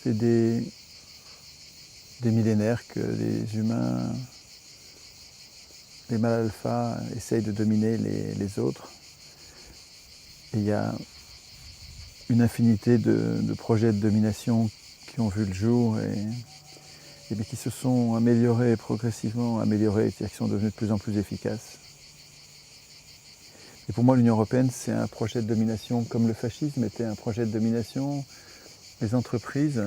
fait des millénaires que les humains, les mâles alpha, essayent de dominer les autres. Et il y a une infinité de projets de domination qui ont vu le jour et qui se sont améliorés progressivement, c'est-à-dire qui sont devenus de plus en plus efficaces. Et pour moi, l'Union européenne, c'est un projet de domination comme le fascisme était un projet de domination. Les entreprises,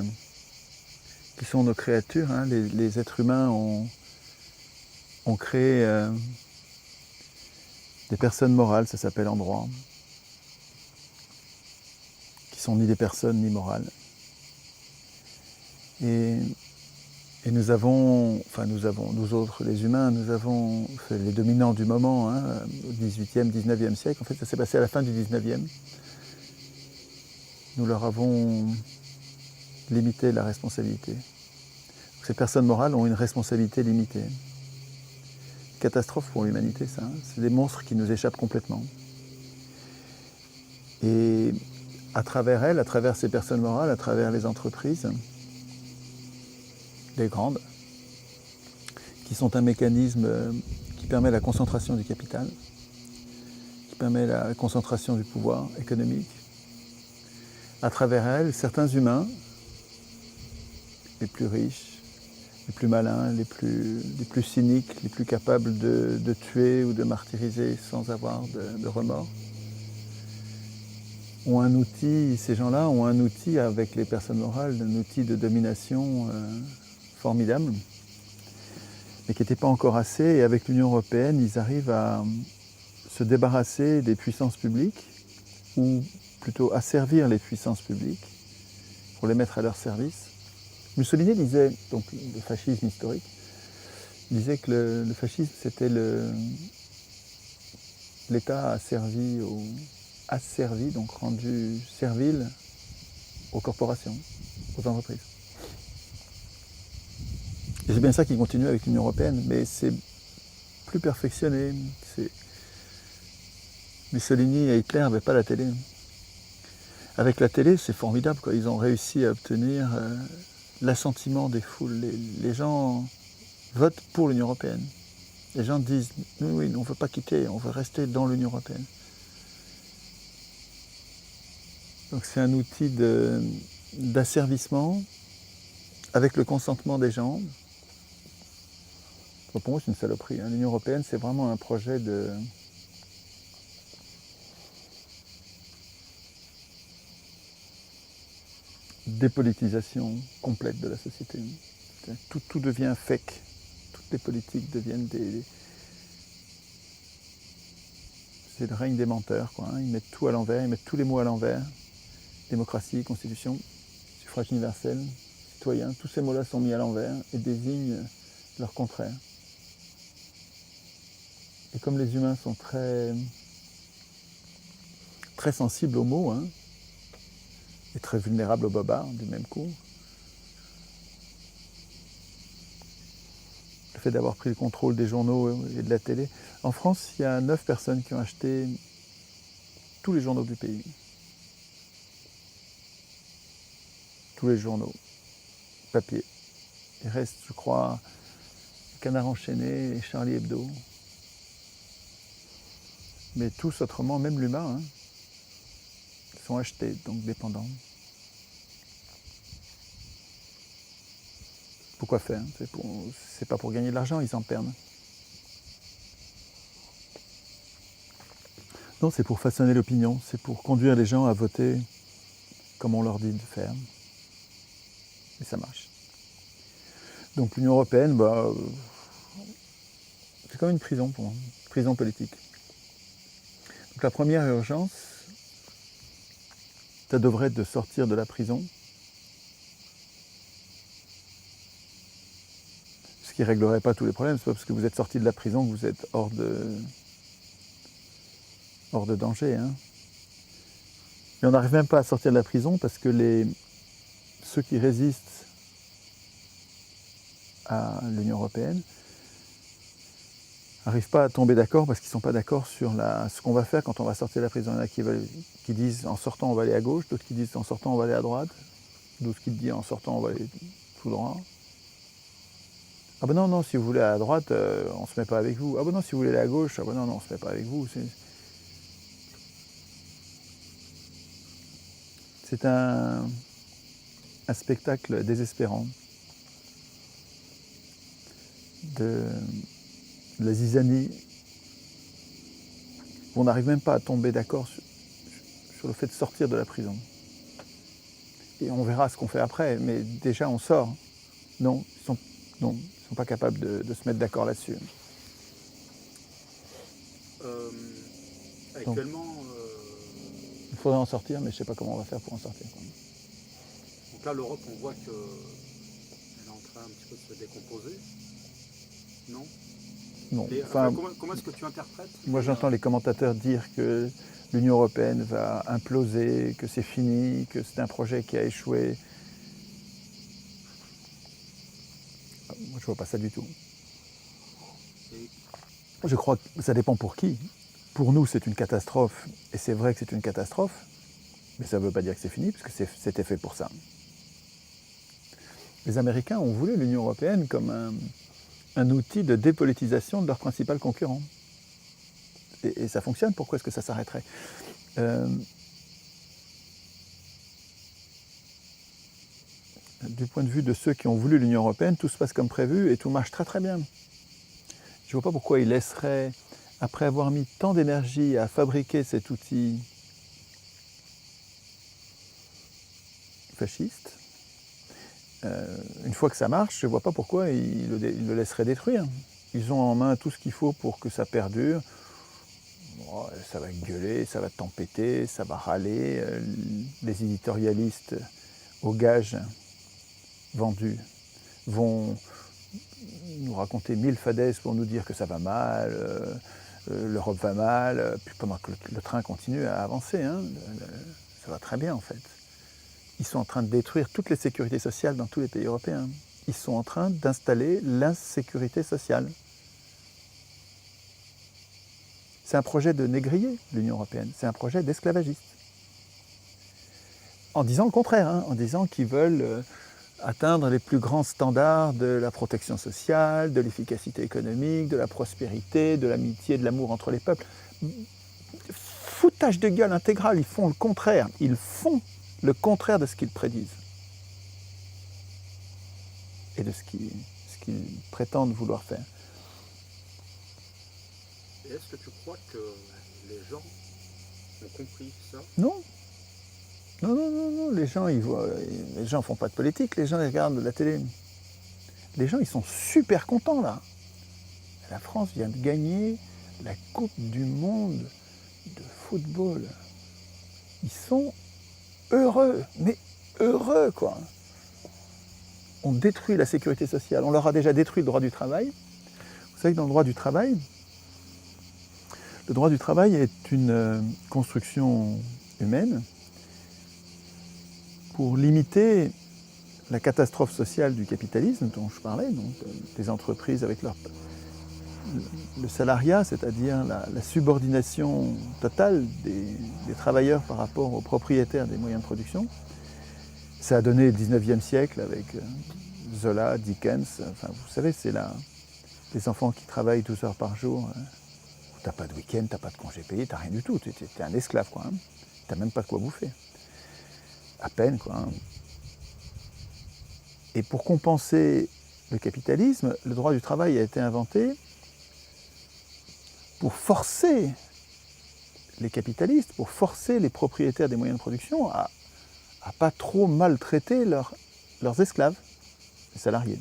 qui sont nos créatures, hein, les êtres humains ont créé des personnes morales, ça s'appelle en droit, qui sont ni des personnes ni morales. Et nous autres, les humains, nous avons fait les dominants du moment, hein, au 18e, 19e siècle. En fait, ça s'est passé à la fin du 19e. Nous leur avons limité la responsabilité. Donc, ces personnes morales ont une responsabilité limitée. Catastrophe pour l'humanité, ça. Hein. C'est des monstres qui nous échappent complètement. Et à travers elles, à travers ces personnes morales, à travers les entreprises, les grandes, qui sont un mécanisme qui permet la concentration du capital, qui permet la concentration du pouvoir économique. À travers elles, certains humains, les plus riches, les plus malins, les plus cyniques, les plus capables de tuer ou de martyriser sans avoir de remords, ont un outil, ces gens-là ont un outil avec les personnes morales, un outil de domination formidable, mais qui n'était pas encore assez. Et avec l'Union européenne, ils arrivent à se débarrasser des puissances publiques, ou plutôt asservir les puissances publiques, pour les mettre à leur service. Mussolini disait, donc le fascisme historique, disait que le fascisme c'était l'État asservi, donc rendu servile aux corporations, aux entreprises. Et c'est bien ça qui continue avec l'Union européenne, mais c'est plus perfectionné. Mussolini et Hitler n'avaient pas la télé. Avec la télé, c'est formidable, quoi. Ils ont réussi à obtenir l'assentiment des foules. Les gens votent pour l'Union européenne. Les gens disent « Oui, on ne veut pas quitter, on veut rester dans l'Union européenne ». Donc c'est un outil d'asservissement avec le consentement des gens. Pour moi, c'est une saloperie. Hein. L'Union européenne, c'est vraiment un projet de dépolitisation complète de la société. Tout devient fake. Toutes les politiques deviennent c'est le règne des menteurs, quoi. Hein. Ils mettent tout à l'envers, ils mettent tous les mots à l'envers. Démocratie, constitution, suffrage universel, citoyen, tous ces mots-là sont mis à l'envers et désignent leur contraire. Et comme les humains sont très sensibles aux mots, hein, et très vulnérables aux bobards du même coup, le fait d'avoir pris le contrôle des journaux et de la télé. En France, il y a 9 personnes qui ont acheté tous les journaux du pays. Tous les journaux, papier. Il reste, je crois, Canard enchaîné et Charlie Hebdo. Mais tous autrement, même l'humain, hein, sont achetés, donc dépendants. Pourquoi faire? C'est pas pour gagner de l'argent, ils en perdent. Non, c'est pour façonner l'opinion, c'est pour conduire les gens à voter comme on leur dit de faire. Et ça marche. Donc l'Union européenne, c'est comme une prison pour moi, une prison politique. Donc la première urgence, ça devrait être de sortir de la prison. Ce qui ne réglerait pas tous les problèmes, c'est pas parce que vous êtes sorti de la prison que vous êtes hors de danger. Hein. Et on n'arrive même pas à sortir de la prison parce que ceux qui résistent à l'Union européenne n'arrivent pas à tomber d'accord parce qu'ils ne sont pas d'accord sur ce qu'on va faire quand on va sortir de la prison. Il y en a qui disent en sortant on va aller à gauche, d'autres qui disent en sortant on va aller à droite. D'où ce qu'il dit en sortant, on va aller tout droit. Ah ben non, non, si vous voulez aller à droite, on ne se met pas avec vous. Ah ben non, si vous voulez aller à gauche, ah ben non, non, on ne se met pas avec vous. C'est un spectacle désespérant de la zizanie. On n'arrive même pas à tomber d'accord sur le fait de sortir de la prison. Et on verra ce qu'on fait après, mais déjà on sort. Non, ils ne sont pas capables de se mettre d'accord là-dessus. Actuellement, il faudrait en sortir, mais je ne sais pas comment on va faire pour en sortir. Donc là, l'Europe, on voit qu'elle est en train un petit peu de se décomposer. Non? Non. Comment est-ce que tu interprètes? Moi, j'entends les commentateurs dire que l'Union européenne va imploser, que c'est fini, que c'est un projet qui a échoué. Moi, je ne vois pas ça du tout. Je crois que ça dépend pour qui. Pour nous, c'est une catastrophe, et c'est vrai que c'est une catastrophe, mais ça ne veut pas dire que c'est fini, parce que c'était fait pour ça. Les Américains ont voulu l'Union européenne comme un outil de dépolitisation de leur principal concurrent. Et ça fonctionne, pourquoi est-ce que ça s'arrêterait? Du point de vue de ceux qui ont voulu l'Union européenne, tout se passe comme prévu et tout marche très très bien. Je ne vois pas pourquoi ils laisseraient, après avoir mis tant d'énergie à fabriquer cet outil fasciste, une fois que ça marche, je ne vois pas pourquoi ils le laisseraient détruire. Ils ont en main tout ce qu'il faut pour que ça perdure. Oh, ça va gueuler, ça va tempêter, ça va râler. Les éditorialistes aux gages vendus vont nous raconter 1000 fadaises pour nous dire que ça va mal, l'Europe va mal, puis pendant que le train continue à avancer, hein, ça va très bien en fait. Ils sont en train de détruire toutes les sécurités sociales dans tous les pays européens. Ils sont en train d'installer l'insécurité sociale. C'est un projet de négrier, l'Union européenne. C'est un projet d'esclavagiste. En disant le contraire, hein, en disant qu'ils veulent atteindre les plus grands standards de la protection sociale, de l'efficacité économique, de la prospérité, de l'amitié, de l'amour entre les peuples. Foutage de gueule intégral, ils font le contraire. Ils font le contraire de ce qu'ils prédisent et de ce qu'ils prétendent vouloir faire. Et est-ce que tu crois que les gens ont compris ça? Non. Non, non, non, non. Les gens ne font pas de politique, les gens ils regardent la télé. Les gens, ils sont super contents là. La France vient de gagner la Coupe du Monde de football. Ils sont heureux, mais heureux quoi. On détruit la sécurité sociale, on leur a déjà détruit le droit du travail. Vous savez que dans le droit du travail est une construction humaine pour limiter la catastrophe sociale du capitalisme dont je parlais, donc des entreprises avec le salariat, c'est-à-dire la subordination totale des travailleurs par rapport aux propriétaires des moyens de production. Ça a donné le 19e siècle avec Zola, Dickens, enfin vous savez, c'est les enfants qui travaillent 12 heures par jour. T'as pas de week-end, t'as pas de congé payé, t'as rien du tout, t'es un esclave quoi. Hein. T'as même pas de quoi bouffer. À peine quoi. Hein. Et pour compenser le capitalisme, le droit du travail a été inventé pour forcer les capitalistes, pour forcer les propriétaires des moyens de production à pas trop maltraiter leurs esclaves, les salariés.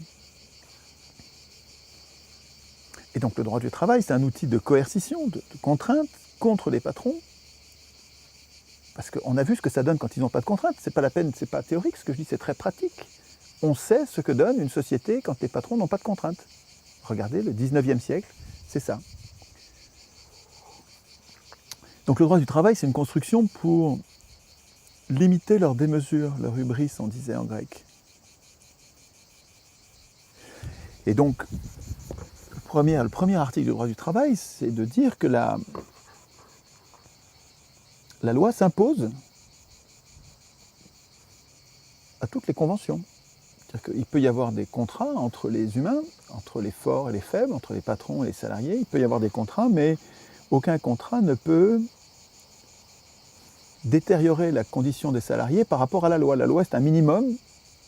Et donc le droit du travail, c'est un outil de coercition, de contrainte contre les patrons. Parce qu'on a vu ce que ça donne quand ils n'ont pas de contrainte. C'est pas la peine, c'est pas théorique, ce que je dis, c'est très pratique. On sait ce que donne une société quand les patrons n'ont pas de contrainte. Regardez, le 19e siècle, c'est ça. Donc le droit du travail, c'est une construction pour limiter leur démesure, leur hubris, on disait en grec. Et donc, le premier article du droit du travail, c'est de dire que la loi s'impose à toutes les conventions. C'est-à-dire qu'il peut y avoir des contrats entre les humains, entre les forts et les faibles, entre les patrons et les salariés. Il peut y avoir des contrats, mais aucun contrat ne peut détériorer la condition des salariés par rapport à la loi. La loi, c'est un minimum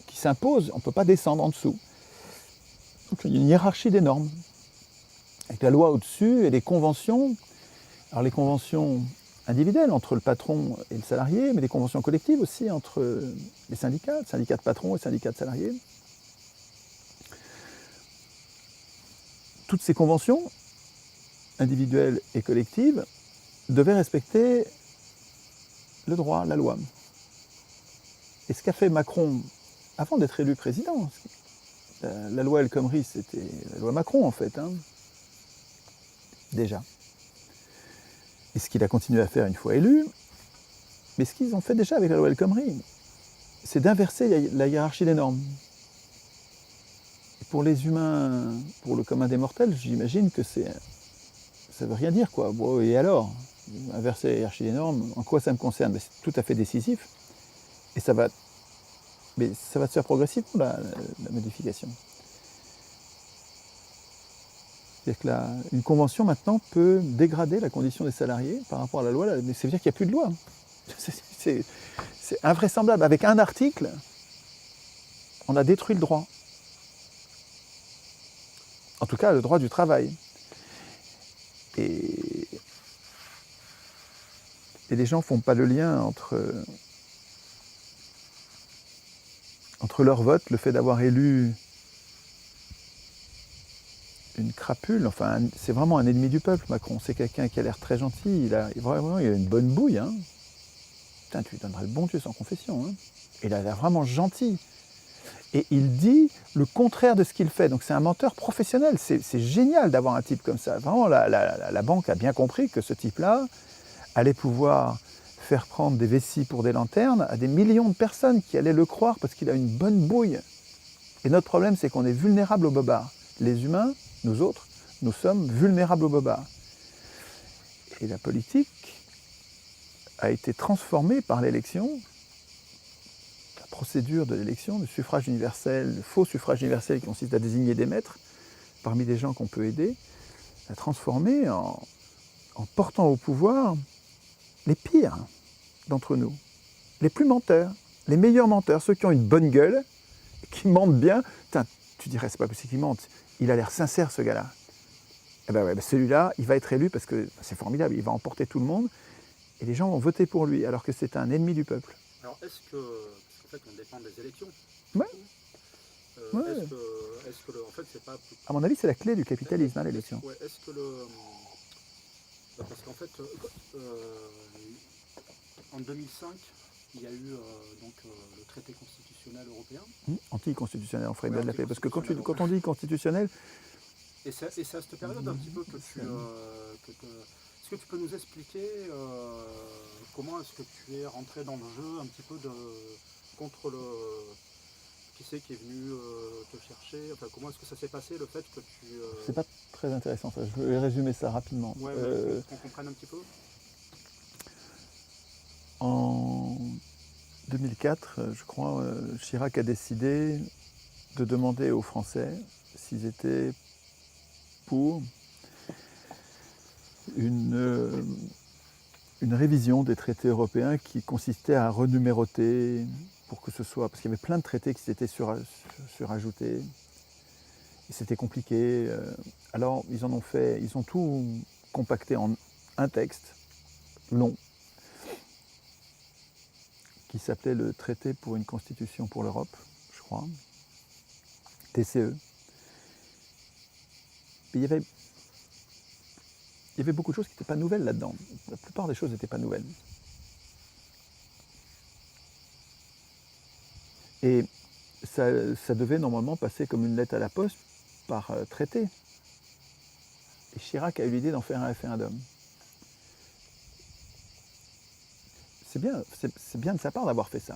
qui s'impose, on ne peut pas descendre en dessous. Donc, il y a une hiérarchie des normes. Avec la loi au-dessus et les conventions. Alors les conventions individuelles entre le patron et le salarié, mais des conventions collectives aussi entre les syndicats, syndicats de patrons et syndicats de salariés. Toutes ces conventions, individuelles et collectives, devaient respecter le droit, la loi. Et ce qu'a fait Macron avant d'être élu président, la loi El Khomri, c'était la loi Macron en fait, hein, déjà. Et ce qu'il a continué à faire une fois élu, mais ce qu'ils ont fait déjà avec la loi El Khomri, c'est d'inverser la hiérarchie des normes. Et pour les humains, pour le commun des mortels, j'imagine que ça ne veut rien dire, quoi. Bon, et alors, inverser la hiérarchie des normes, en quoi ça me concerne? Ben, c'est tout à fait décisif. Et ça va se faire progressivement, la modification. C'est-à-dire qu'une convention, maintenant, peut dégrader la condition des salariés par rapport à la loi, mais ça veut dire qu'il n'y a plus de loi. C'est invraisemblable. Avec un article, on a détruit le droit. En tout cas, le droit du travail. Et les gens ne font pas le lien entre leur vote, le fait d'avoir élu une crapule, enfin, c'est vraiment un ennemi du peuple, Macron. C'est quelqu'un qui a l'air très gentil, il a une bonne bouille. Hein. Putain, tu lui donnerais le bon Dieu sans confession. Hein. Il a l'air vraiment gentil. Et il dit le contraire de ce qu'il fait. Donc c'est un menteur professionnel. C'est génial d'avoir un type comme ça. Vraiment, la banque a bien compris que ce type-là allait pouvoir faire prendre des vessies pour des lanternes à des millions de personnes qui allaient le croire parce qu'il a une bonne bouille. Et notre problème, c'est qu'on est vulnérable aux bobards. Les humains, nous autres, nous sommes vulnérables aux bobards. Et la politique a été transformée par l'élection, la procédure de l'élection, le suffrage universel, le faux suffrage universel qui consiste à désigner des maîtres parmi les gens qu'on peut aider, a transformé en portant au pouvoir les pires d'entre nous, les plus menteurs, les meilleurs menteurs, ceux qui ont une bonne gueule, qui mentent bien. Putain, tu dirais, c'est pas possible qu'il mente. Il a l'air sincère, ce gars-là. Eh ben ouais, celui-là, il va être élu parce que c'est formidable, il va emporter tout le monde et les gens vont voter pour lui, alors que c'est un ennemi du peuple. Alors, est-ce que, parce qu'en fait, on dépend des élections. Ouais. Ouais. Est-ce que en fait, c'est pas... À mon avis, c'est la clé du capitalisme, l'élection. Ouais, est-ce que parce qu'en fait, en 2005, il y a eu donc, le traité constitutionnel européen. Anticonstitutionnel, on ferait bien de l'appeler. Parce que quand on dit constitutionnel... Et c'est à cette période un petit peu que tu... est-ce que tu peux nous expliquer comment est-ce que tu es rentré dans le jeu un petit peu contre le... Qui c'est qui est venu te chercher? Enfin, comment est-ce que ça s'est passé, le fait que tu... C'est pas très intéressant, ça. Je vais résumer ça rapidement. Ouais, qu'on comprenne un petit peu. En 2004, je crois, Chirac a décidé de demander aux Français s'ils étaient pour une révision des traités européens qui consistait à renuméroter pour que ce soit... Parce qu'il y avait plein de traités qui s'étaient surajoutés. Et c'était compliqué. Alors, ils ont tout compacté en un texte long qui s'appelait le Traité pour une Constitution pour l'Europe, je crois, TCE. Et il y avait beaucoup de choses qui n'étaient pas nouvelles là-dedans. La plupart des choses n'étaient pas nouvelles. Et ça devait normalement passer comme une lettre à la poste par traité. Et Chirac a eu l'idée d'en faire un référendum. C'est bien de sa part d'avoir fait ça.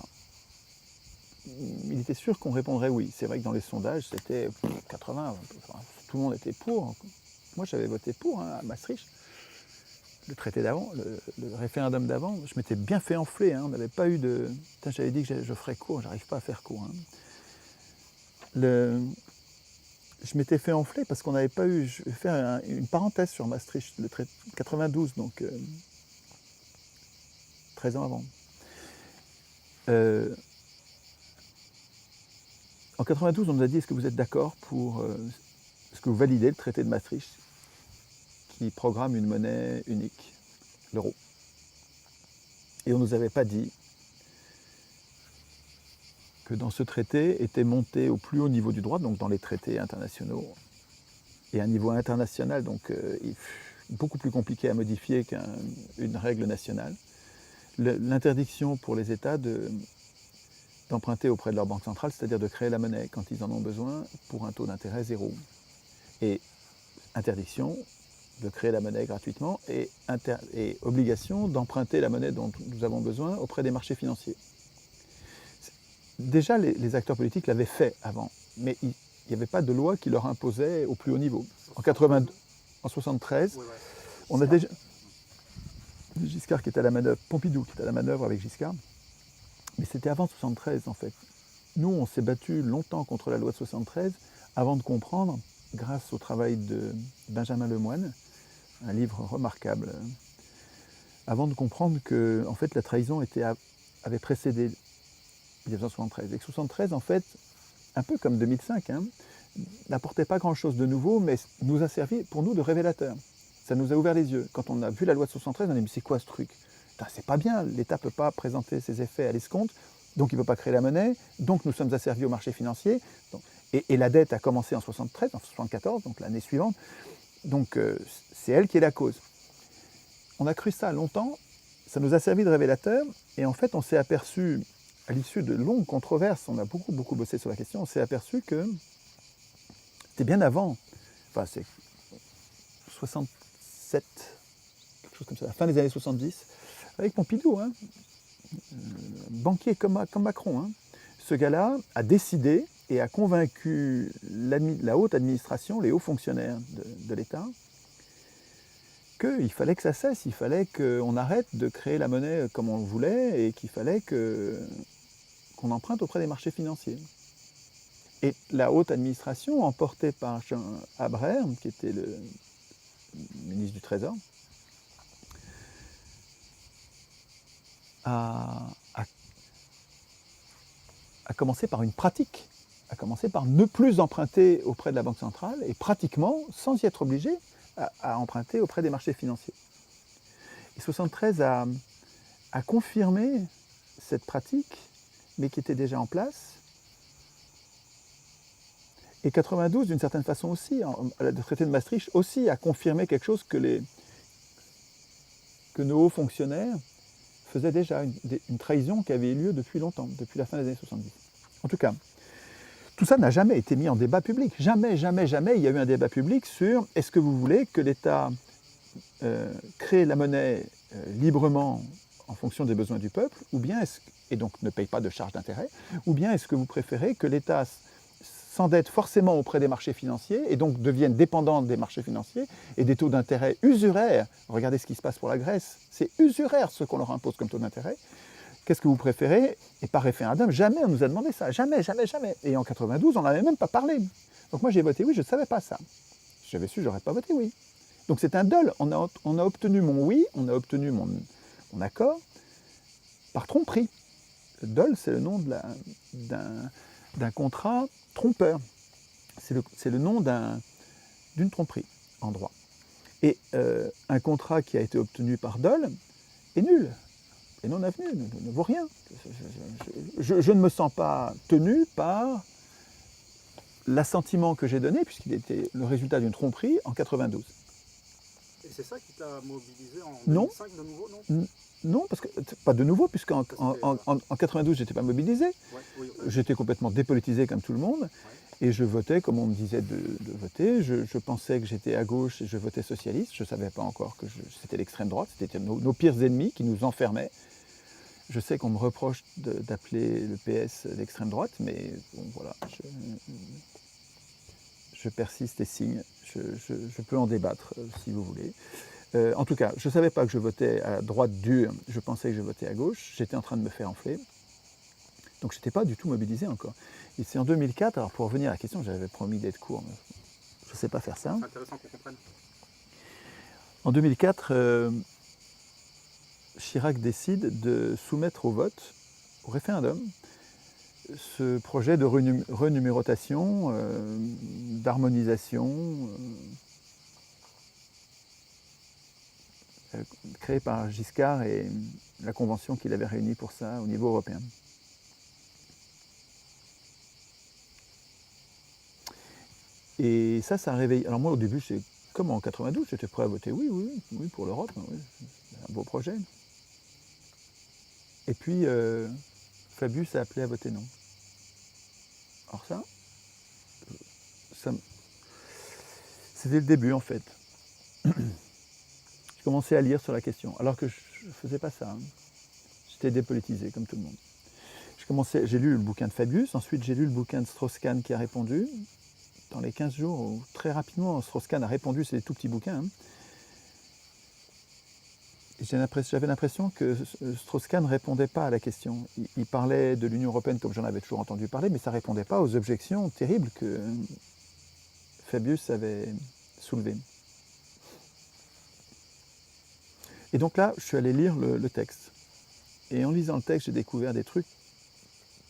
Il était sûr qu'on répondrait oui. C'est vrai que dans les sondages, c'était 80, enfin, tout le monde était pour. Moi, j'avais voté pour, hein, à Maastricht. le traité d'avant, le référendum d'avant, je m'étais bien fait enfler. Hein, on n'avait pas eu de... Putain, j'avais dit que je ferais court, j'arrive pas à faire court. Hein. Je m'étais fait enfler parce qu'on n'avait pas eu... Je vais faire une parenthèse sur Maastricht, le traité 92, donc 13 ans avant. En 92, on nous a dit, est-ce que vous êtes d'accord pour... est-ce que vous validez le traité de Maastricht qui programme une monnaie unique, l'euro? Et on ne nous avait pas dit que dans ce traité était monté au plus haut niveau du droit, donc dans les traités internationaux, et un niveau international, donc beaucoup plus compliqué à modifier qu'une règle nationale, l'interdiction pour les États d'emprunter auprès de leur banque centrale, c'est-à-dire de créer la monnaie quand ils en ont besoin pour un taux d'intérêt zéro. Et interdiction de créer la monnaie gratuitement et obligation d'emprunter la monnaie dont nous avons besoin auprès des marchés financiers. Déjà, les acteurs politiques l'avaient fait avant, mais il n'y avait pas de loi qui leur imposait au plus haut niveau. En 1973, ouais. On a déjà... Giscard qui était à la manœuvre, Pompidou qui était à la manœuvre avec Giscard, mais c'était avant 1973 en fait. Nous, on s'est battu longtemps contre la loi de 1973 avant de comprendre, grâce au travail de Benjamin Lemoine, un livre remarquable, avant de comprendre que en fait, la trahison avait précédé 1973. Et que 1973, en fait, un peu comme 2005, hein, n'apportait pas grand-chose de nouveau, mais nous a servi pour nous de révélateur. Ça nous a ouvert les yeux. Quand on a vu la loi de 1973, on a dit, mais c'est quoi ce truc? C'est pas bien, l'État ne peut pas présenter ses effets à l'escompte, donc il ne peut pas créer la monnaie, donc nous sommes asservis au marché financier. Et la dette a commencé en 1973, en 1974, donc l'année suivante. Donc c'est elle qui est la cause. On a cru ça longtemps, ça nous a servi de révélateur, et en fait on s'est aperçu, à l'issue de longues controverses, on a beaucoup bossé sur la question, on s'est aperçu que c'était bien avant, enfin c'est 67, quelque chose comme ça, la fin des années 70, avec Pompidou, hein, banquier comme Macron. Hein. Ce gars-là a décidé et a convaincu la haute administration, les hauts fonctionnaires de l'État, qu'il fallait que ça cesse, il fallait qu'on arrête de créer la monnaie comme on le voulait et qu'il fallait qu'on emprunte auprès des marchés financiers. Et la haute administration, emportée par Jean Abraire, qui était le ministre du Trésor, a commencé par une pratique, a commencé par ne plus emprunter auprès de la Banque centrale et pratiquement, sans y être obligé, à emprunter auprès des marchés financiers. Et 1973 a confirmé cette pratique, mais qui était déjà en place. Et 92, d'une certaine façon aussi, le traité de Maastricht aussi a confirmé quelque chose que nos hauts fonctionnaires faisaient déjà, une trahison qui avait eu lieu depuis longtemps, depuis la fin des années 70. En tout cas, tout ça n'a jamais été mis en débat public. Jamais il y a eu un débat public sur est-ce que vous voulez que l'État crée la monnaie librement en fonction des besoins du peuple, ou bien et donc ne paye pas de charges d'intérêt, ou bien est-ce que vous préférez que l'État s'endette forcément auprès des marchés financiers et donc devienne dépendant des marchés financiers et des taux d'intérêt usuraires. Regardez ce qui se passe pour la Grèce, c'est usuraire ce qu'on leur impose comme taux d'intérêt. Qu'est-ce que vous préférez? Et par référendum, jamais on nous a demandé ça, jamais. Et en 92, on n'en avait même pas parlé. Donc moi j'ai voté oui, je ne savais pas ça. Si j'avais su, je n'aurais pas voté oui. Donc c'est un dol, on a obtenu mon oui, on a obtenu mon accord par tromperie. Le dol, c'est le nom d'un contrat trompeur. C'est le nom d'une tromperie en droit. Et un contrat qui a été obtenu par dol est nul, et non avenu, ne vaut rien. Je ne me sens pas tenu par l'assentiment que j'ai donné, puisqu'il était le résultat d'une tromperie en 92. Et c'est ça qui t'a mobilisé en 2005 de nouveau, non? Non, parce que pas de nouveau, puisqu'en 92, je n'étais pas mobilisé. Oui. J'étais complètement dépolitisé comme tout le monde. Ouais. Et je votais comme on me disait de voter. Je pensais que j'étais à gauche et je votais socialiste. Je ne savais pas encore que c'était l'extrême droite. C'était nos pires ennemis qui nous enfermaient. Je sais qu'on me reproche d'appeler le PS l'extrême droite, mais bon, voilà. Je persiste et signe. Je peux en débattre si vous voulez. En tout cas, je ne savais pas que je votais à droite dure, je pensais que je votais à gauche, j'étais en train de me faire enfler. Donc je n'étais pas du tout mobilisé encore. Et c'est en 2004, alors pour revenir à la question, j'avais promis d'être court, mais je ne sais pas faire ça. C'est intéressant qu'on comprenne. En 2004, Chirac décide de soumettre au vote, au référendum, ce projet de renumérotation, d'harmonisation, créé par Giscard et la convention qu'il avait réunie pour ça au niveau européen. Et ça a réveillé. Alors moi au début, c'est comme en 92, j'étais prêt à voter oui pour l'Europe, oui, c'est un beau projet. Et puis Fabius a appelé à voter non. Alors c'était le début en fait. J'ai commencé à lire sur la question, alors que je ne faisais pas ça. Hein. J'étais dépolitisé comme tout le monde. J'ai lu le bouquin de Fabius, ensuite j'ai lu le bouquin de Strauss-Kahn qui a répondu. Dans les 15 jours, très rapidement, Strauss-Kahn a répondu, c'est des tout petits bouquins. Hein. J'avais l'impression que Strauss-Kahn ne répondait pas à la question. Il parlait de l'Union européenne comme j'en avais toujours entendu parler, mais ça ne répondait pas aux objections terribles que Fabius avait soulevées. Et donc là, je suis allé lire le texte. Et en lisant le texte, j'ai découvert des trucs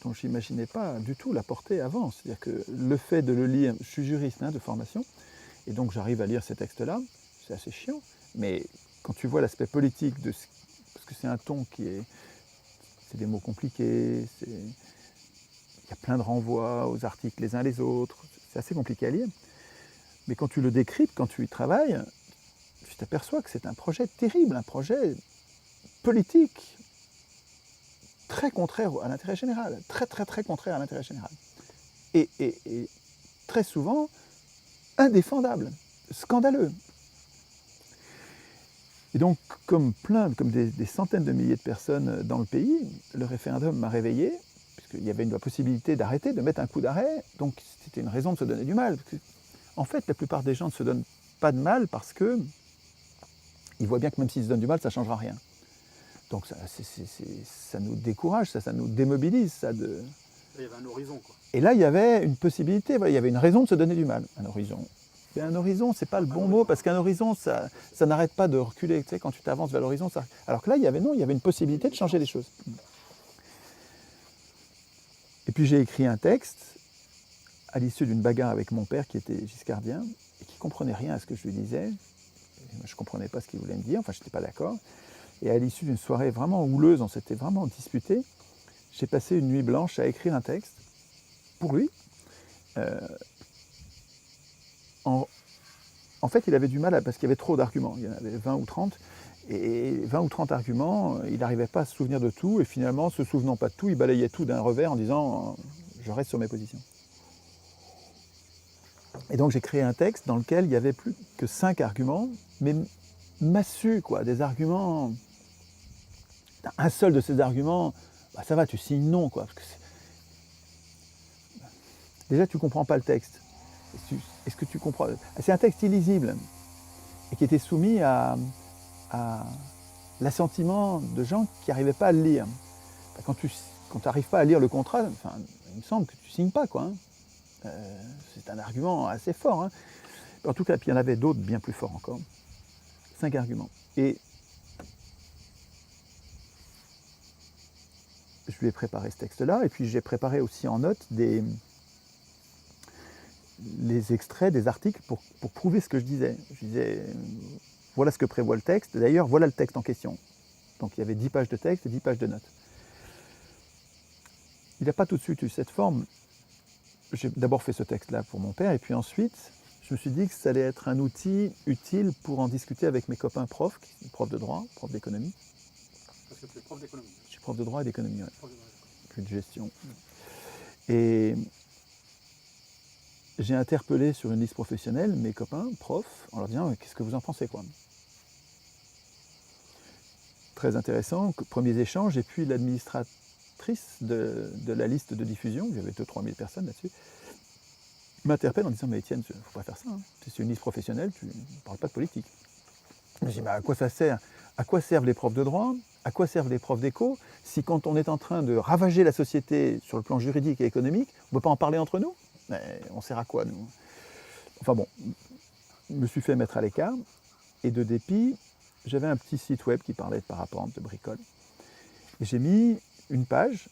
dont je n'imaginais pas du tout la portée avant. C'est-à-dire que le fait de le lire, je suis juriste de formation, et donc j'arrive à lire ces textes-là, c'est assez chiant, mais quand tu vois l'aspect politique de ce, parce que c'est un ton qui est, c'est des mots compliqués, il y a plein de renvois aux articles les uns les autres, c'est assez compliqué à lire, mais quand tu le décryptes, quand tu y travailles, tu t'aperçois que c'est un projet terrible, un projet politique, très contraire à l'intérêt général, très contraire à l'intérêt général. Et très souvent, indéfendable, scandaleux. Et donc, comme des centaines de milliers de personnes dans le pays, le référendum m'a réveillé, puisqu'il y avait une possibilité d'arrêter, de mettre un coup d'arrêt, donc c'était une raison de se donner du mal. En fait, la plupart des gens ne se donnent pas de mal parce qu'ils voient bien que même s'ils se donnent du mal, ça ne changera rien. Donc ça nous décourage, ça nous démobilise. Il y avait un horizon, quoi. Et là, il y avait une possibilité, il y avait une raison de se donner du mal. Un horizon. Et un horizon, c'est pas le bon mot, parce qu'un horizon, ça n'arrête pas de reculer. Tu sais, quand tu t'avances vers l'horizon, ça... Alors que là, il y avait une possibilité de changer les choses. Et puis j'ai écrit un texte à l'issue d'une bagarre avec mon père qui était giscardien et qui ne comprenait rien à ce que je lui disais. Et moi, je ne comprenais pas ce qu'il voulait me dire, enfin je n'étais pas d'accord. Et à l'issue d'une soirée vraiment houleuse, on s'était vraiment disputé, j'ai passé une nuit blanche à écrire un texte pour lui. En fait, il avait du mal parce qu'il y avait trop d'arguments. Il y en avait 20 ou 30. Et 20 ou 30 arguments, il n'arrivait pas à se souvenir de tout. Et finalement, se souvenant pas de tout, il balayait tout d'un revers en disant « je reste sur mes positions ». Et donc j'ai créé un texte dans lequel il n'y avait plus que 5 arguments, mais massus, quoi, des arguments... Un seul de ces arguments, bah ça va, tu signes non, quoi. Parce que déjà, tu ne comprends pas le texte. Est-ce que tu comprends? C'est un texte illisible et qui était soumis à l'assentiment de gens qui n'arrivaient pas à le lire. Quand tu n'arrives pas à lire le contrat, enfin, il me semble que tu ne signes pas, quoi. Hein. C'est un argument assez fort. Hein. En tout cas, puis il y en avait d'autres bien plus forts encore. 5 arguments. Et je lui ai préparé ce texte-là, et puis j'ai préparé aussi en note les extraits des articles pour prouver ce que je disais. Je disais, voilà ce que prévoit le texte, d'ailleurs, voilà le texte en question. Donc il y avait 10 pages de texte et 10 pages de notes. Il n'a pas tout de suite eu cette forme. J'ai d'abord fait ce texte-là pour mon père, et puis ensuite, je me suis dit que ça allait être un outil utile pour en discuter avec mes copains profs, profs de droit, profs d'économie. Parce que tu es prof d'économie. Je suis prof de droit et d'économie, ouais. Plus de gestion. Mmh. Et j'ai interpellé sur une liste professionnelle mes copains profs en leur disant « qu'est-ce que vous en pensez, quoi ?» Très intéressant, premiers échanges, et puis l'administratrice de la liste de diffusion, il y avait 2-3 000 personnes là-dessus, m'interpelle en disant « mais Étienne, il ne faut pas faire ça, hein. C'est une liste professionnelle, tu ne parles pas de politique. » Je dis, à quoi ça sert? À quoi servent les profs de droit? À quoi servent les profs d'éco? Si quand on est en train de ravager la société sur le plan juridique et économique, on ne peut pas en parler entre nous? Mais on sert à quoi, nous? Enfin bon, je me suis fait mettre à l'écart. Et de dépit, j'avais un petit site web qui parlait de parapente, de bricole. Et j'ai mis une page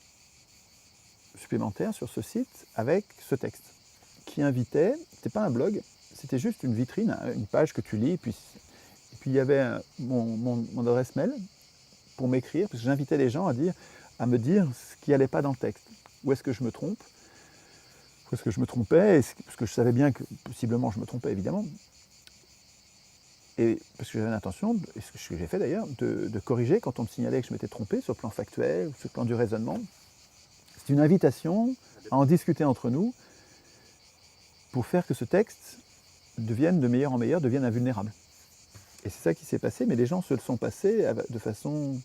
supplémentaire sur ce site avec ce texte qui invitait, c'était pas un blog, c'était juste une vitrine, une page que tu lis, et puis il y avait mon adresse mail pour m'écrire, parce que j'invitais les gens à me dire ce qui n'allait pas dans le texte. Où est-ce que je me trompe? Où est-ce que je me trompais? Parce que je savais bien que possiblement je me trompais, évidemment. Et parce que j'avais l'intention, et ce que j'ai fait d'ailleurs, de corriger quand on me signalait que je m'étais trompé sur le plan factuel, ou sur le plan du raisonnement. C'est une invitation à en discuter entre nous pour faire que ce texte devienne de meilleur en meilleur, devienne invulnérable. Et c'est ça qui s'est passé, mais les gens se le sont passés de façon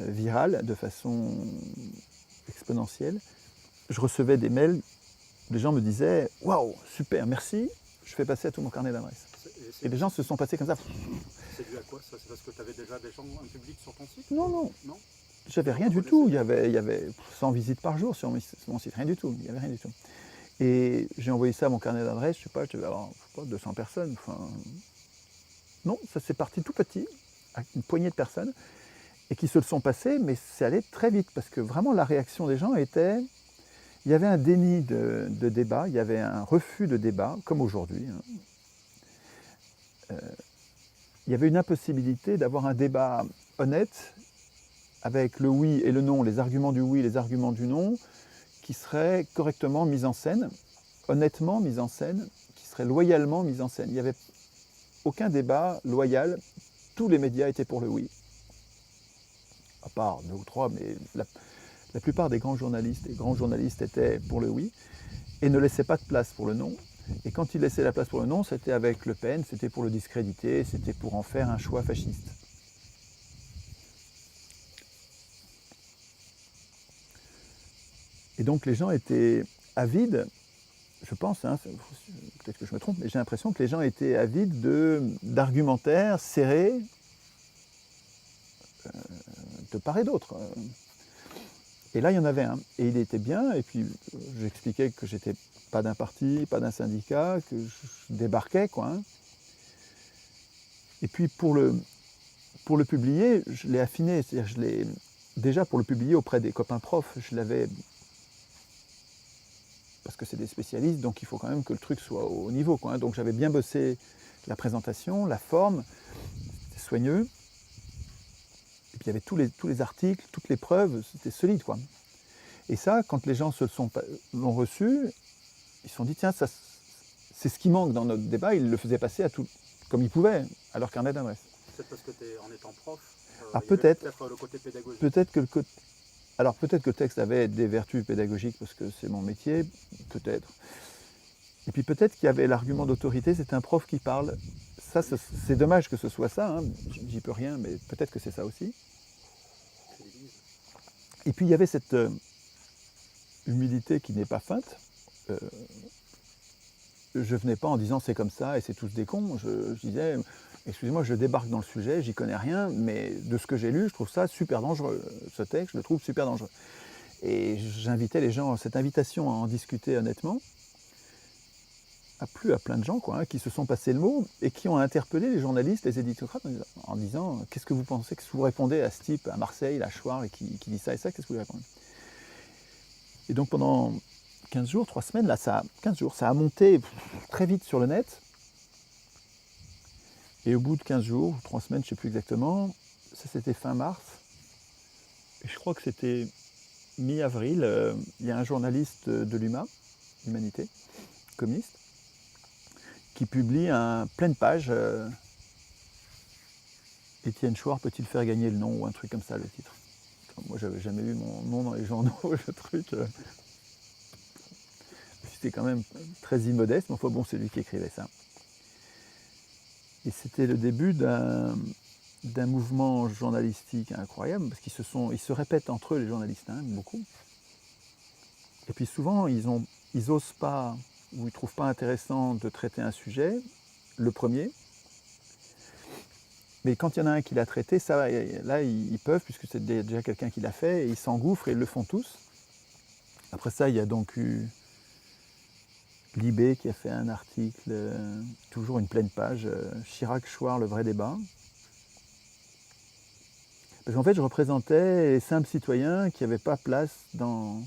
virale, de façon exponentielle. Je recevais des mails, les gens me disaient « Waouh, super, merci, je fais passer à tout mon carnet d'adresses ». Et les gens se sont passés comme ça. C'est dû à quoi ça? C'est parce que tu avais déjà des gens, un public sur ton site? Non. Non. J'avais rien du tout. Il y avait 100 visites par jour sur mon site, rien du tout. Il n'y avait rien du tout. Et j'ai envoyé ça à mon carnet d'adresses, je devais avoir 200 personnes. Enfin, non, ça s'est parti tout petit, avec une poignée de personnes, et qui se le sont passés, mais c'est allé très vite, parce que vraiment la réaction des gens était... Il y avait un déni de débat, il y avait un refus de débat, comme aujourd'hui. Il y avait une impossibilité d'avoir un débat honnête, avec le oui et le non, les arguments du oui, les arguments du non, qui seraient correctement mis en scène, honnêtement mis en scène, qui seraient loyalement mis en scène. Il n'y avait aucun débat loyal, tous les médias étaient pour le oui. À part 2 ou 3, mais la plupart des grands journalistes étaient pour le oui, et ne laissaient pas de place pour le non. Et quand ils laissaient la place pour le non, c'était avec Le Pen, c'était pour le discréditer, c'était pour en faire un choix fasciste. Et donc les gens étaient avides, je pense, peut-être que je me trompe, mais j'ai l'impression que les gens étaient avides d'argumentaires serrés de part et d'autre. Et là, il y en avait un, et il était bien, et puis j'expliquais que j'étais pas d'un parti, pas d'un syndicat, que je débarquais, quoi. Et puis pour le publier, je l'ai affiné, c'est-à-dire déjà pour le publier auprès des copains profs, je l'avais... Parce que c'est des spécialistes, donc il faut quand même que le truc soit au niveau, quoi. Donc j'avais bien bossé la présentation, la forme, c'était soigneux. Et puis il y avait tous les articles, toutes les preuves, c'était solide, quoi. Et ça, quand les gens l'ont reçu, ils se sont dit, tiens, ça, c'est ce qui manque dans notre débat, ils le faisaient passer à tout, comme ils pouvaient, à leur carnet d'adresse. C'est parce que en étant prof, peut-être le côté pédagogique. Peut-être que le texte avait des vertus pédagogiques parce que c'est mon métier, peut-être. Et puis peut-être qu'il y avait l'argument d'autorité, c'est un prof qui parle. Ça, c'est dommage que ce soit ça, j'y peux rien, mais peut-être que c'est ça aussi. Et puis il y avait cette humilité qui n'est pas feinte. Je venais pas en disant c'est comme ça et c'est tous des cons. Je disais, excusez-moi, je débarque dans le sujet, j'y connais rien, mais de ce que j'ai lu, je trouve ça super dangereux. Ce texte, je le trouve super dangereux. Et j'invitais les gens, cette invitation à en discuter honnêtement, a plu à plein de gens, quoi, qui se sont passés le mot et qui ont interpellé les journalistes, les éditocrates en disant qu'est-ce que vous pensez, qu'est-ce que vous répondez à ce type à Marseille, à Chouard, et qui dit ça et ça, qu'est-ce que vous répondez? Et donc pendant 15 jours, 3 semaines, là, ça a monté très vite sur le net. Et au bout de 15 jours, 3 semaines, je ne sais plus exactement, ça c'était fin mars. Et je crois que c'était mi-avril, il y a un journaliste de l'UMA, Humanité, communiste, qui publie un pleine page. Étienne Chouard peut-il faire gagner le nom, ou un truc comme ça, le titre. Moi, j'avais jamais eu mon nom dans les journaux, le truc. C'était quand même très immodeste, mais enfin bon, c'est lui qui écrivait ça. Et c'était le début d'un mouvement journalistique incroyable, parce qu'ils se répètent entre eux, les journalistes, beaucoup. Et puis souvent, ils osent pas, ou ils trouvent pas intéressant de traiter un sujet, le premier. Mais quand il y en a un qui l'a traité, ça, là, ils peuvent, puisque c'est déjà quelqu'un qui l'a fait, et ils s'engouffrent et ils le font tous. Après ça, il y a donc eu Libé qui a fait un article, toujours une pleine page, Chirac-Chouard, le vrai débat. Parce qu'en fait, je représentais les simples citoyens qui n'avaient pas place dans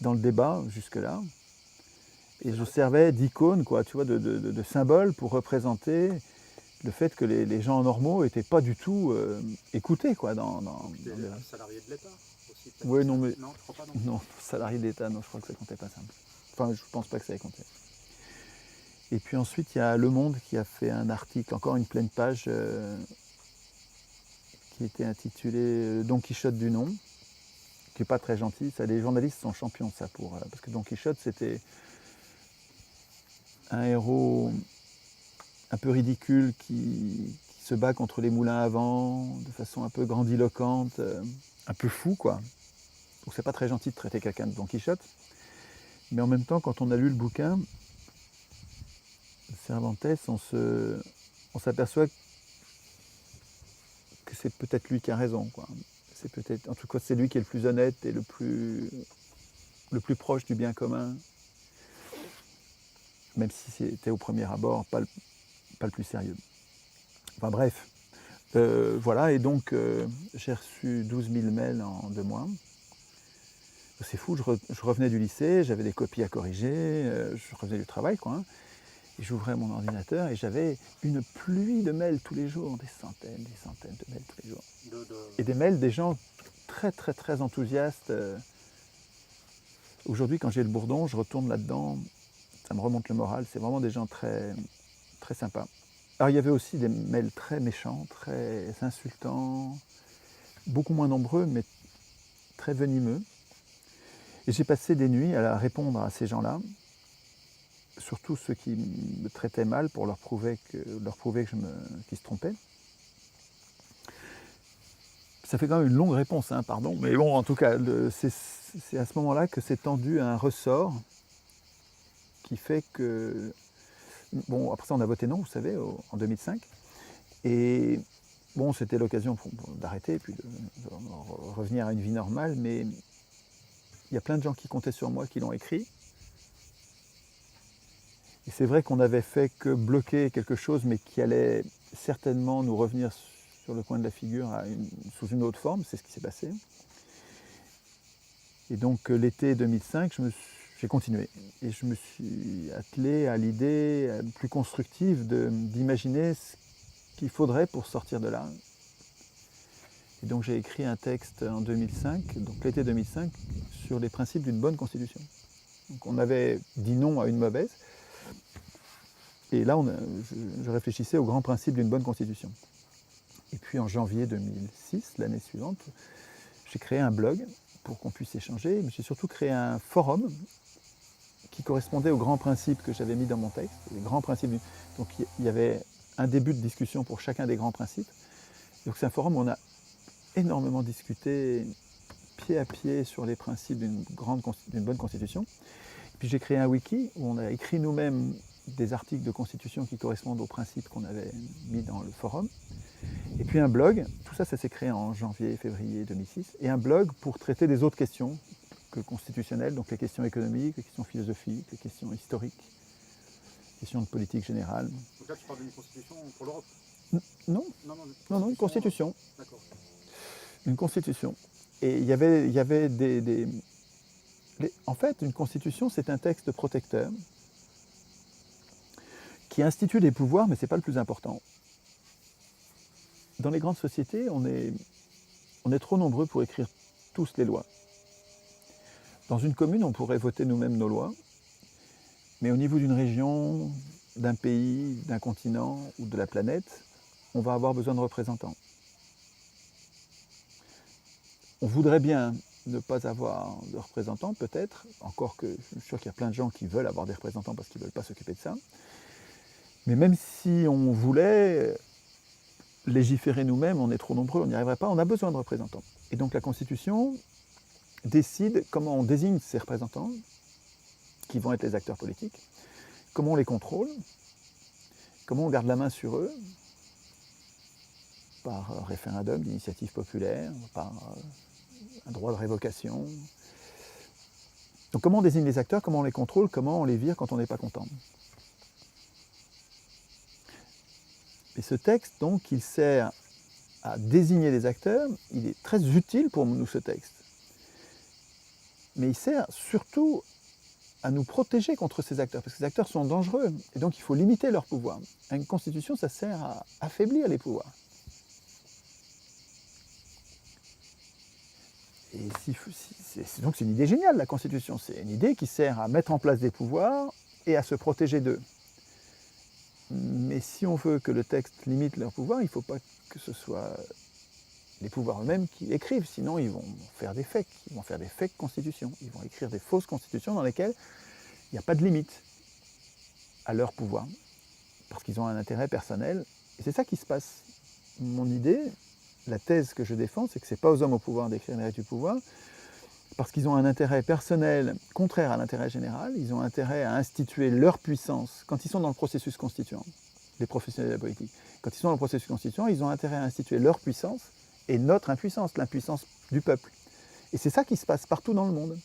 le débat jusque-là. Et je servais d'icône, quoi, tu vois, de symbole pour représenter le fait que les gens normaux n'étaient pas du tout écoutés, quoi. Tu es un salarié de l'État aussi, peut-être. Oui, non, mais... Non, je crois pas, non. Non, salarié d'État, non, je crois que ça comptait pas ça. Enfin, je pense pas que ça ait compté. Et puis ensuite, il y a Le Monde qui a fait un article, encore une pleine page, qui était intitulé Don Quichotte du nom, qui n'est pas très gentil. Ça, les journalistes sont champions, ça, parce que Don Quichotte, c'était un héros un peu ridicule qui se bat contre les moulins à vent de façon un peu grandiloquente, un peu fou, quoi. Donc c'est pas très gentil de traiter quelqu'un de Don Quichotte. Mais en même temps, quand on a lu le bouquin, Cervantes, on s'aperçoit que c'est peut-être lui qui a raison, quoi. C'est peut-être, en tout cas, c'est lui qui est le plus honnête et le plus proche du bien commun, même si c'était au premier abord pas le plus sérieux. Enfin bref, voilà, et donc j'ai reçu 12 000 mails en 2 mois. C'est fou, je revenais du lycée, j'avais des copies à corriger, je revenais du travail, quoi. Hein, et j'ouvrais mon ordinateur et j'avais une pluie de mails tous les jours, des centaines de mails tous les jours. Et des mails des gens très très très enthousiastes. Aujourd'hui, quand j'ai le bourdon, je retourne là-dedans, ça me remonte le moral, c'est vraiment des gens très, très sympas. Alors il y avait aussi des mails très méchants, très insultants, beaucoup moins nombreux, mais très venimeux. Et j'ai passé des nuits à répondre à ces gens-là, surtout ceux qui me traitaient mal pour leur prouver qu'ils se trompaient. Ça fait quand même une longue réponse, hein, pardon, mais bon, en tout cas, c'est à ce moment-là que s'est tendu un ressort qui fait que... Bon, après ça, on a voté non, vous savez, en 2005. Et bon, c'était l'occasion d'arrêter et puis de revenir à une vie normale, mais il y a plein de gens qui comptaient sur moi, qui l'ont écrit. Et c'est vrai qu'on n'avait fait que bloquer quelque chose, mais qui allait certainement nous revenir sur le coin de la figure sous une autre forme, c'est ce qui s'est passé. Et donc l'été 2005, j'ai continué. Et je me suis attelé à l'idée plus constructive d'imaginer ce qu'il faudrait pour sortir de là. Et donc j'ai écrit un texte en 2005, donc l'été 2005, sur les principes d'une bonne constitution. Donc on avait dit non à une mauvaise, et là je réfléchissais aux grands principes d'une bonne constitution. Et puis en janvier 2006, l'année suivante, j'ai créé un blog pour qu'on puisse échanger, mais j'ai surtout créé un forum qui correspondait aux grands principes que j'avais mis dans mon texte. Les grands principes, donc il y avait un début de discussion pour chacun des grands principes. Donc c'est un forum où on a énormément discuté pied à pied sur les principes d'une bonne constitution. Puis j'ai créé un wiki où on a écrit nous-mêmes des articles de constitution qui correspondent aux principes qu'on avait mis dans le forum. Et puis un blog, tout ça, ça s'est créé en janvier-février 2006, et un blog pour traiter des autres questions que constitutionnelles, donc les questions économiques, les questions philosophiques, les questions historiques, les questions de politique générale. Donc là, tu parles d'une constitution pour l'Europe? Non, une constitution. D'accord. Une constitution. Et il y avait en fait, une constitution, c'est un texte protecteur qui institue des pouvoirs, mais ce n'est pas le plus important. Dans les grandes sociétés, on est trop nombreux pour écrire tous les lois. Dans une commune, on pourrait voter nous-mêmes nos lois, mais au niveau d'une région, d'un pays, d'un continent ou de la planète, on va avoir besoin de représentants. On voudrait bien ne pas avoir de représentants, peut-être, encore que je suis sûr qu'il y a plein de gens qui veulent avoir des représentants parce qu'ils ne veulent pas s'occuper de ça. Mais même si on voulait légiférer nous-mêmes, on est trop nombreux, on n'y arriverait pas, on a besoin de représentants. Et donc la Constitution décide comment on désigne ces représentants, qui vont être les acteurs politiques, comment on les contrôle, comment on garde la main sur eux, par référendum d'initiative populaire, par un droit de révocation. Donc comment on désigne les acteurs, comment on les contrôle, comment on les vire quand on n'est pas content. Et ce texte, donc, il sert à désigner les acteurs, il est très utile pour nous, ce texte. Mais il sert surtout à nous protéger contre ces acteurs, parce que ces acteurs sont dangereux, et donc il faut limiter leur pouvoir. Une constitution, ça sert à affaiblir les pouvoirs. Et donc c'est une idée géniale, la constitution. C'est une idée qui sert à mettre en place des pouvoirs et à se protéger d'eux. Mais si on veut que le texte limite leur pouvoir, il ne faut pas que ce soit les pouvoirs eux-mêmes qui écrivent, sinon ils vont faire des fakes, ils vont faire des fake constitutions, ils vont écrire des fausses constitutions dans lesquelles il n'y a pas de limite à leur pouvoir, parce qu'ils ont un intérêt personnel, et c'est ça qui se passe. Mon idée, la thèse que je défends, c'est que ce n'est pas aux hommes au pouvoir d'écrire les règles du pouvoir, parce qu'ils ont un intérêt personnel contraire à l'intérêt général, ils ont intérêt à instituer leur puissance quand ils sont dans le processus constituant, les professionnels de la politique. Quand ils sont dans le processus constituant, ils ont intérêt à instituer leur puissance et notre impuissance, l'impuissance du peuple. Et c'est ça qui se passe partout dans le monde.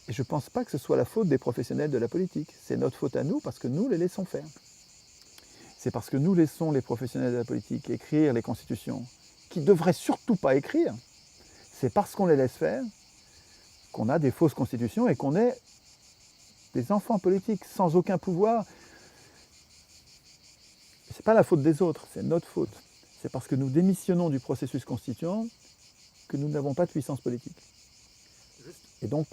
Et je ne pense pas que ce soit la faute des professionnels de la politique. C'est notre faute à nous parce que nous les laissons faire. C'est parce que nous laissons les professionnels de la politique écrire les constitutions qu'ils ne devraient surtout pas écrire. C'est parce qu'on les laisse faire qu'on a des fausses constitutions et qu'on est des enfants politiques sans aucun pouvoir. Ce n'est pas la faute des autres, c'est notre faute. C'est parce que nous démissionnons du processus constituant que nous n'avons pas de puissance politique. Et donc,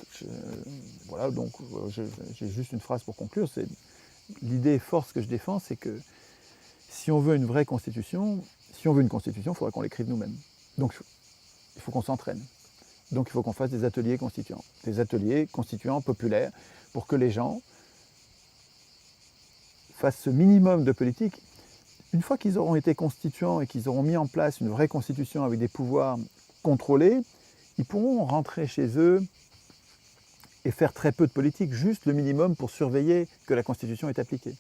j'ai juste une phrase pour conclure. C'est l'idée forte que je défends, c'est que si on veut une vraie constitution, il faudra qu'on l'écrive nous-mêmes. Donc, il faut qu'on s'entraîne. Donc, il faut qu'on fasse des ateliers constituants populaires, pour que les gens fassent ce minimum de politique. Une fois qu'ils auront été constituants et qu'ils auront mis en place une vraie constitution avec des pouvoirs contrôlés, ils pourront rentrer chez eux et faire très peu de politique, juste le minimum pour surveiller que la constitution est appliquée.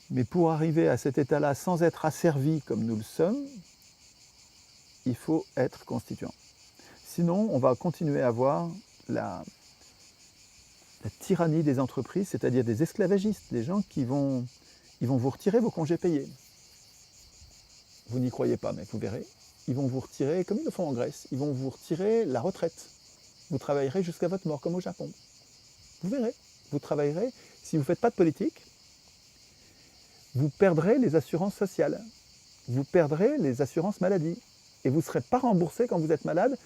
Mais pour arriver à cet état-là sans être asservi comme nous le sommes, il faut être constituant. Sinon, on va continuer à avoir la tyrannie des entreprises, c'est-à-dire des esclavagistes, des gens qui vont vous retirer vos congés payés. Vous n'y croyez pas, mais vous verrez. Ils vont vous retirer, comme ils le font en Grèce, ils vont vous retirer la retraite. Vous travaillerez jusqu'à votre mort, comme au Japon. Vous verrez. Vous travaillerez. Si vous ne faites pas de politique, vous perdrez les assurances sociales. Vous perdrez les assurances maladie. Et vous ne serez pas remboursé quand vous êtes malade,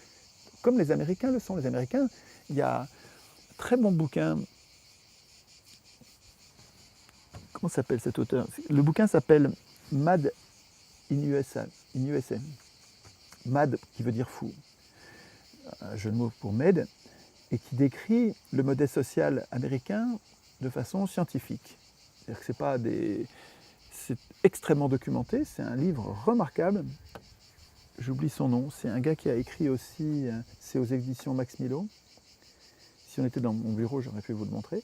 comme les Américains le sont. Les Américains, il y a un très bon bouquin. Comment s'appelle cet auteur? Le bouquin s'appelle Mad in USA. Mad qui veut dire fou. Un jeu de mots pour Med, et qui décrit le modèle social américain de façon scientifique. C'est-à-dire que c'est extrêmement documenté, c'est un livre remarquable. J'oublie son nom, c'est un gars qui a écrit aussi, c'est aux éditions Max Milo. Si on était dans mon bureau, j'aurais pu vous le montrer.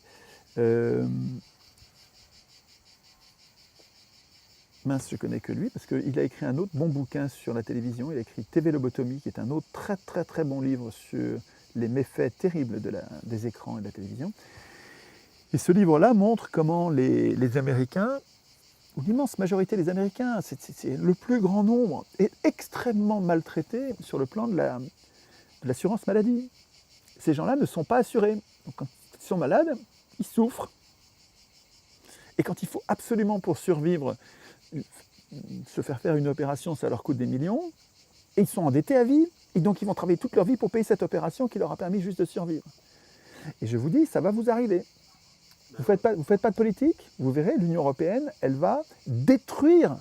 Mince, je connais que lui, parce qu'il a écrit un autre bon bouquin sur la télévision. Il a écrit TV Lobotomie, qui est un autre très très très bon livre sur les méfaits terribles des écrans et de la télévision. Et ce livre-là montre comment les Américains, ou l'immense majorité des Américains, c'est le plus grand nombre, est extrêmement maltraité sur le plan de l'assurance maladie. Ces gens-là ne sont pas assurés. Donc quand ils sont malades, ils souffrent. Et quand il faut absolument pour survivre se faire une opération, ça leur coûte des millions, et ils sont endettés à vie, et donc ils vont travailler toute leur vie pour payer cette opération qui leur a permis juste de survivre. Et je vous dis, ça va vous arriver. Vous faites pas de politique, vous verrez, l'Union européenne, elle va détruire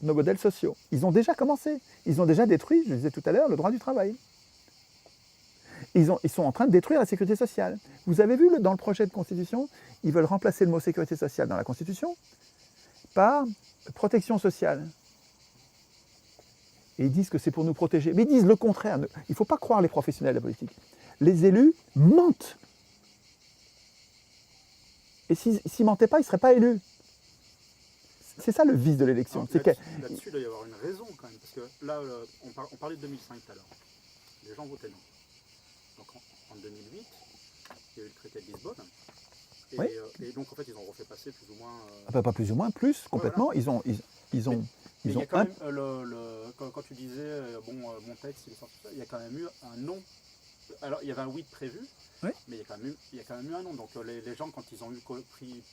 nos modèles sociaux. Ils ont déjà commencé. Ils ont déjà détruit, je le disais tout à l'heure, le droit du travail. Ils sont en train de détruire la sécurité sociale. Vous avez vu, dans le projet de constitution, ils veulent remplacer le mot sécurité sociale dans la constitution par protection sociale. Et ils disent que c'est pour nous protéger. Mais ils disent le contraire. Il ne faut pas croire les professionnels de la politique. Les élus mentent. Et s'ils ne mentaient pas, ils ne seraient pas élus. c'est ça le vice de l'élection. Alors, C'est que, là-dessus, il doit y avoir une raison quand même, parce que là, on parlait de 2005 tout à l'heure. Les gens votaient non. Donc en 2008, il y a eu le traité de Lisbonne. Et, Oui. Et donc en fait, ils ont refait passer plus ou moins. pas plus ou moins, plus, complètement. voilà. Ils ont Mais il y a quand un- même, quand tu disais, mon texte, il est sorti, il y a quand même eu un non. Alors, il y avait un oui de prévu, Oui. mais il y a quand même eu un non. Donc, les gens, quand ils ont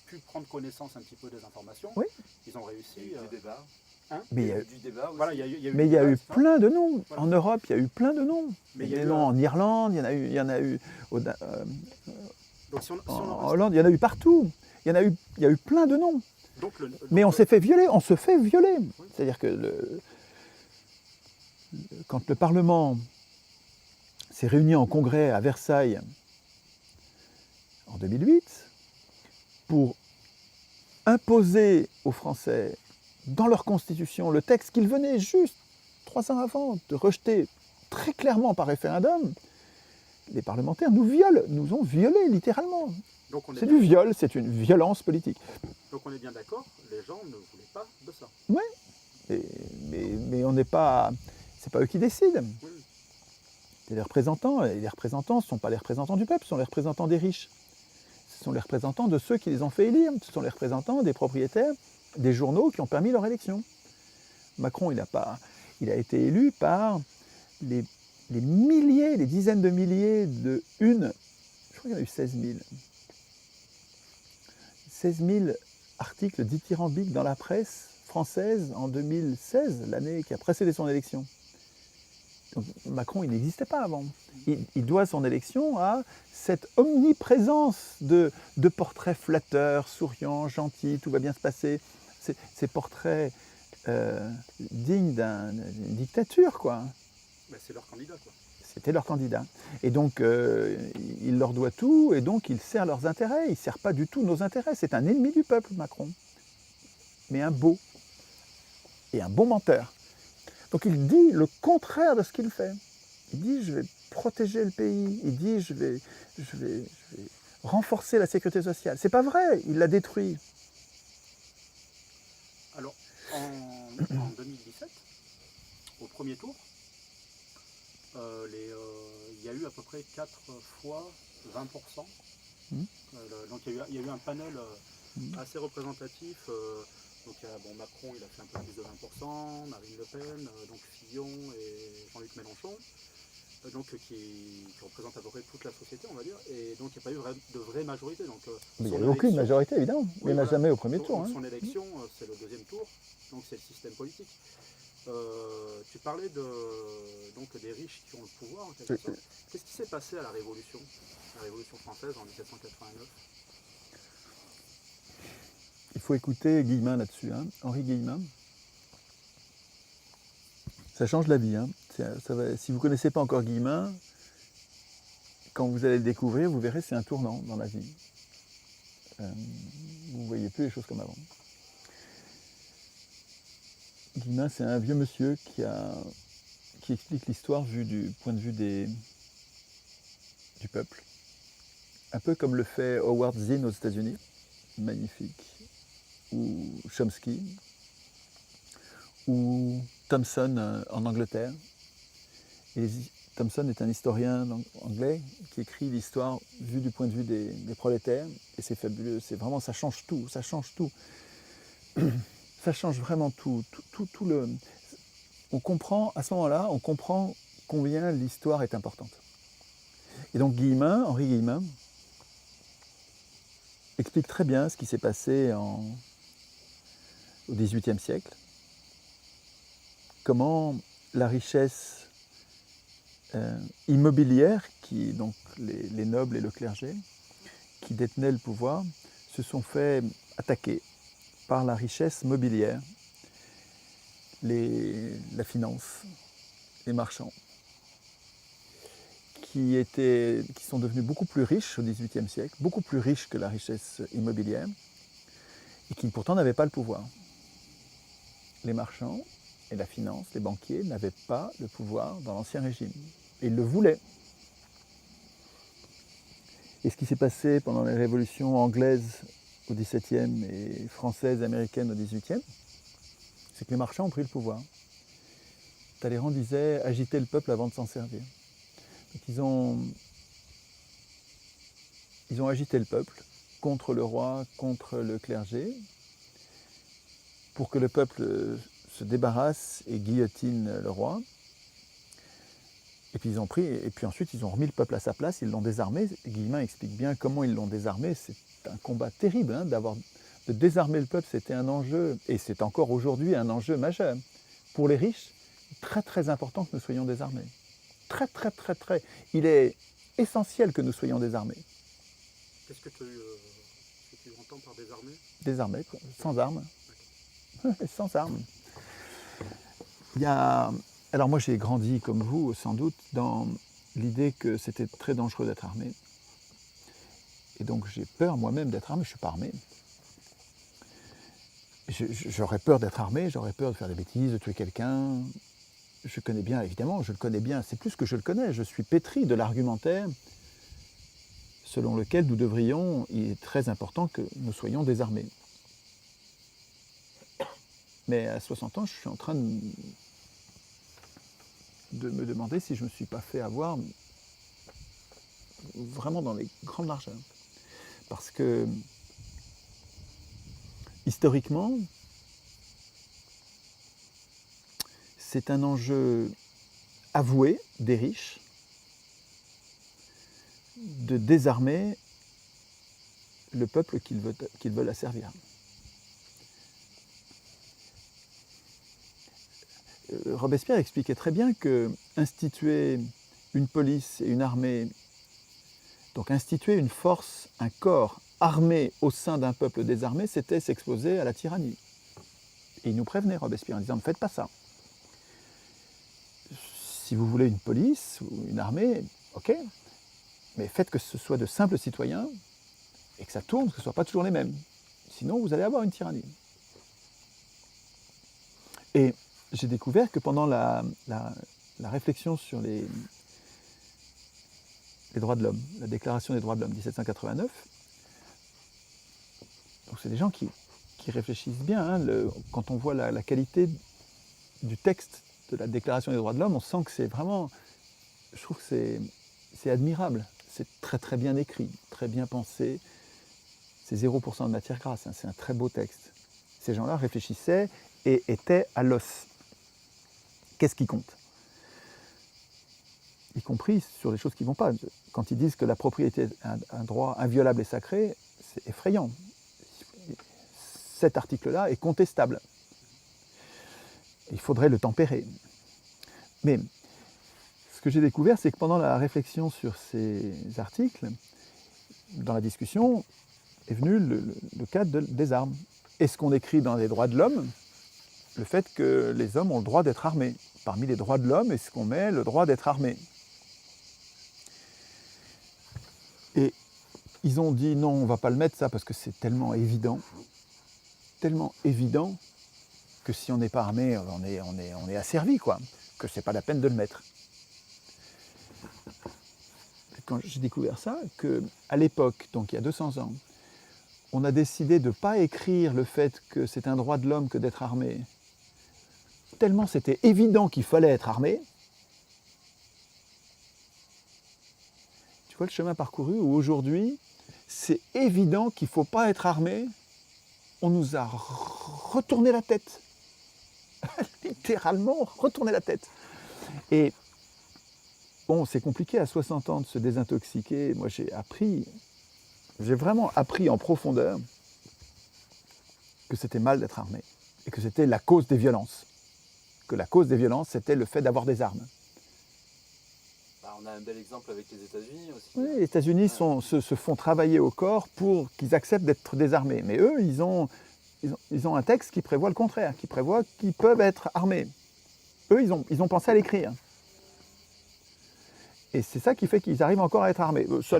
pu prendre connaissance un petit peu des informations, Oui. ils ont réussi. Il y a eu des débats. Hein, mais Il y a eu du débat aussi. voilà, il y a eu mais il y a des eu débats, etc. plein de noms. Voilà. En Europe, il y a eu plein de noms. Mais Il il y y a a eu des noms en Irlande, il y en a eu Donc, si on en reste- Hollande, il y en a eu partout. Il y a eu plein de noms. donc, Mais on s'est fait violer, on se fait violer. C'est-à-dire que quand le Parlement s'est réuni en congrès à Versailles en 2008 pour imposer aux Français, dans leur constitution, le texte qu'ils venaient juste 3 ans avant de rejeter très clairement par référendum, les parlementaires nous ont violés littéralement. donc, on est C'est bien- du viol, c'est une violence politique. donc on est bien d'accord, les gens ne voulaient pas de ça. Mais on n'est pas. C'est pas eux qui décident. Oui. C'est les représentants, et les représentants ne sont pas les représentants du peuple, ce sont les représentants des riches. Ce sont les représentants de ceux qui les ont fait élire, ce sont les représentants des propriétaires des journaux qui ont permis leur élection. Macron, il a été élu par les milliers, les dizaines de milliers de unes, je crois qu'il y en a eu 16 000. 16 000 articles dithyrambiques dans la presse française en 2016, l'année qui a précédé son élection. Donc, Macron, il n'existait pas avant. Il doit son élection à cette omniprésence de portraits flatteurs, souriants, gentils, tout va bien se passer. Ces portraits dignes d'une dictature, quoi. Ben, c'est leur candidat, quoi. C'était leur candidat. Et donc, il leur doit tout, et donc il sert leurs intérêts. Il ne sert pas du tout nos intérêts. C'est un ennemi du peuple, Macron. Mais un beau. Et un bon menteur. Donc il dit le contraire de ce qu'il fait. Il dit je vais protéger le pays. Il dit je vais renforcer la sécurité sociale. C'est pas vrai, il l'a détruit. Alors, en 2017, au premier tour, il y a eu à peu près 4 fois 20%. Donc il y a eu un panel assez représentatif. Donc Macron, il a fait un peu plus de 20%, Marine Le Pen, donc Fillon et Jean-Luc Mélenchon, qui représentent à peu près toute la société, on va dire. Et donc il n'y a pas eu de vraie majorité. Donc, Mais il n'y a eu aucune majorité, évidemment. Oui, il n'y en a voilà. jamais au premier Donc, tour. Hein. Son élection, c'est le deuxième tour, donc c'est le système politique. Tu parlais des riches qui ont le pouvoir en quelque sorte. Qu'est-ce qui s'est passé à la Révolution française en 1789? Il faut écouter Guillemin là-dessus, hein. Henri Guillemin. Ça change la vie. Hein. Si vous ne connaissez pas encore Guillemin, quand vous allez le découvrir, vous verrez, c'est un tournant dans la vie. Vous ne voyez plus les choses comme avant. Guillemin, c'est un vieux monsieur qui explique l'histoire vue du point de vue du peuple. Un peu comme le fait Howard Zinn aux États-Unis, magnifique, ou Chomsky, ou Thomson en Angleterre. Et Thomson est un historien anglais qui écrit l'histoire vue du point de vue des prolétaires, et c'est fabuleux, ça change tout, ça change tout. Ça change vraiment tout on comprend, à ce moment-là, on comprend combien l'histoire est importante. Et donc Henri Guillemin, explique très bien ce qui s'est passé au XVIIIe siècle, comment la richesse immobilière, donc les nobles et le clergé, qui détenaient le pouvoir, se sont fait attaquer par la richesse mobilière, la finance, les marchands, qui sont devenus beaucoup plus riches au XVIIIe siècle, beaucoup plus riches que la richesse immobilière, et qui pourtant n'avaient pas le pouvoir. Les marchands et la finance, les banquiers, n'avaient pas le pouvoir dans l'Ancien Régime. Et ils le voulaient. Et ce qui s'est passé pendant les révolutions anglaises au XVIIe et françaises, américaines au XVIIIe, c'est que les marchands ont pris le pouvoir. Talleyrand disait « agiter le peuple avant de s'en servir ». Donc ils ont agité le peuple contre le roi, contre le clergé, pour que le peuple se débarrasse et guillotine le roi. Et puis ensuite ils ont remis le peuple à sa place, ils l'ont désarmé. Guillemin explique bien comment ils l'ont désarmé. C'est un combat terrible, hein, de désarmer le peuple, c'était un enjeu, et c'est encore aujourd'hui un enjeu majeur. Pour les riches, très très important que nous soyons désarmés. Très très très très. Il est essentiel que nous soyons désarmés. Qu'est-ce que tu entends par désarmés? Désarmés, quoi, sans armes. Sans armes. Alors moi j'ai grandi comme vous sans doute dans l'idée que c'était très dangereux d'être armé. Et donc j'ai peur moi-même d'être armé, je ne suis pas armé. J'aurais peur d'être armé, j'aurais peur de faire des bêtises, de tuer quelqu'un. Je connais bien, évidemment, je le connais bien, c'est plus que je le connais, je suis pétri de l'argumentaire selon lequel nous devrions, il est très important que nous soyons désarmés. Mais à 60 ans, je suis en train de me demander si je ne me suis pas fait avoir vraiment dans les grandes largeurs. Parce que, historiquement, c'est un enjeu avoué des riches de désarmer le peuple qu'ils veulent asservir. Robespierre expliquait très bien que instituer une police et une armée, donc instituer une force, un corps armé au sein d'un peuple désarmé, c'était s'exposer à la tyrannie. Et il nous prévenait, Robespierre, en disant « ne faites pas ça ». Si vous voulez une police ou une armée, ok, mais faites que ce soit de simples citoyens et que ça tourne, que ce ne soit pas toujours les mêmes. Sinon, vous allez avoir une tyrannie. Et j'ai découvert que pendant la réflexion sur les droits de l'homme, la Déclaration des droits de l'homme 1789, donc c'est des gens qui réfléchissent bien. Hein, quand on voit la qualité du texte de la Déclaration des droits de l'homme, on sent que c'est vraiment, je trouve que c'est admirable. C'est très très bien écrit, très bien pensé. C'est 0% de matière grasse, hein, c'est un très beau texte. Ces gens-là réfléchissaient et étaient à l'os. Qu'est-ce qui compte? Y compris sur les choses qui ne vont pas. Quand ils disent que la propriété est un droit inviolable et sacré, c'est effrayant. Cet article-là est contestable. Il faudrait le tempérer. Mais ce que j'ai découvert, c'est que pendant la réflexion sur ces articles, dans la discussion, est venu le cas des armes. Est-ce qu'on écrit dans les droits de l'homme le fait que les hommes ont le droit d'être armés? Parmi les droits de l'homme, est-ce qu'on met le droit d'être armé? Et ils ont dit non, on ne va pas le mettre ça parce que c'est tellement évident que si on n'est pas armé, on est asservi, quoi, que c'est pas la peine de le mettre. Quand j'ai découvert ça, qu'à l'époque, donc il y a 200 ans, on a décidé de ne pas écrire le fait que c'est un droit de l'homme que d'être armé, tellement c'était évident qu'il fallait être armé. Tu vois le chemin parcouru où aujourd'hui, c'est évident qu'il ne faut pas être armé. On nous a retourné la tête. Littéralement retourné la tête. Et bon, c'est compliqué à 60 ans de se désintoxiquer. Moi, j'ai vraiment appris en profondeur que c'était mal d'être armé et que c'était la cause des violences. Que la cause des violences, c'était le fait d'avoir des armes. On a un bel exemple avec les États-Unis aussi. Oui, les États-Unis se font travailler au corps pour qu'ils acceptent d'être désarmés. Mais eux, ils ont un texte qui prévoit le contraire, qui prévoit qu'ils peuvent être armés. Eux, ils ont pensé à l'écrire. Et c'est ça qui fait qu'ils arrivent encore à être armés. Ça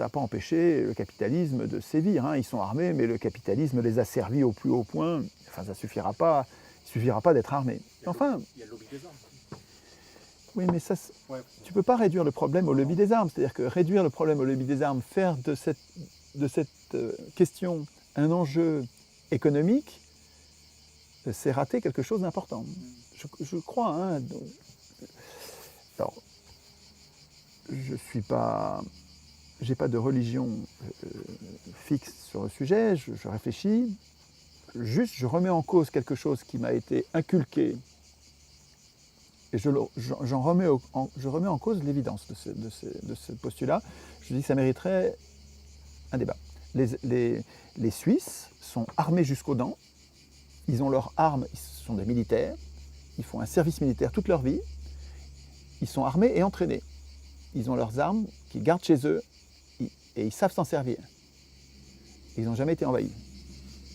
n'a pas empêché le capitalisme de sévir. Hein. Ils sont armés, mais le capitalisme les a servis au plus haut point. Enfin, ça ne suffira pas d'être armé. Enfin, il y a le lobby des armes. Oui, mais ça, Ouais. tu ne peux pas réduire le problème au lobby des armes. C'est-à-dire que réduire le problème au lobby des armes, faire de cette question un enjeu économique, c'est rater quelque chose d'important. Je crois. Hein. Alors, j'ai pas de religion fixe sur le sujet, je réfléchis. Juste, je remets en cause quelque chose qui m'a été inculqué et je remets en cause l'évidence de ce postulat. Je dis que ça mériterait un débat. Les Suisses sont armés jusqu'aux dents, ils ont leurs armes, ils sont des militaires, ils font un service militaire toute leur vie, ils sont armés et entraînés. Ils ont leurs armes qu'ils gardent chez eux et ils savent s'en servir. Ils n'ont jamais été envahis.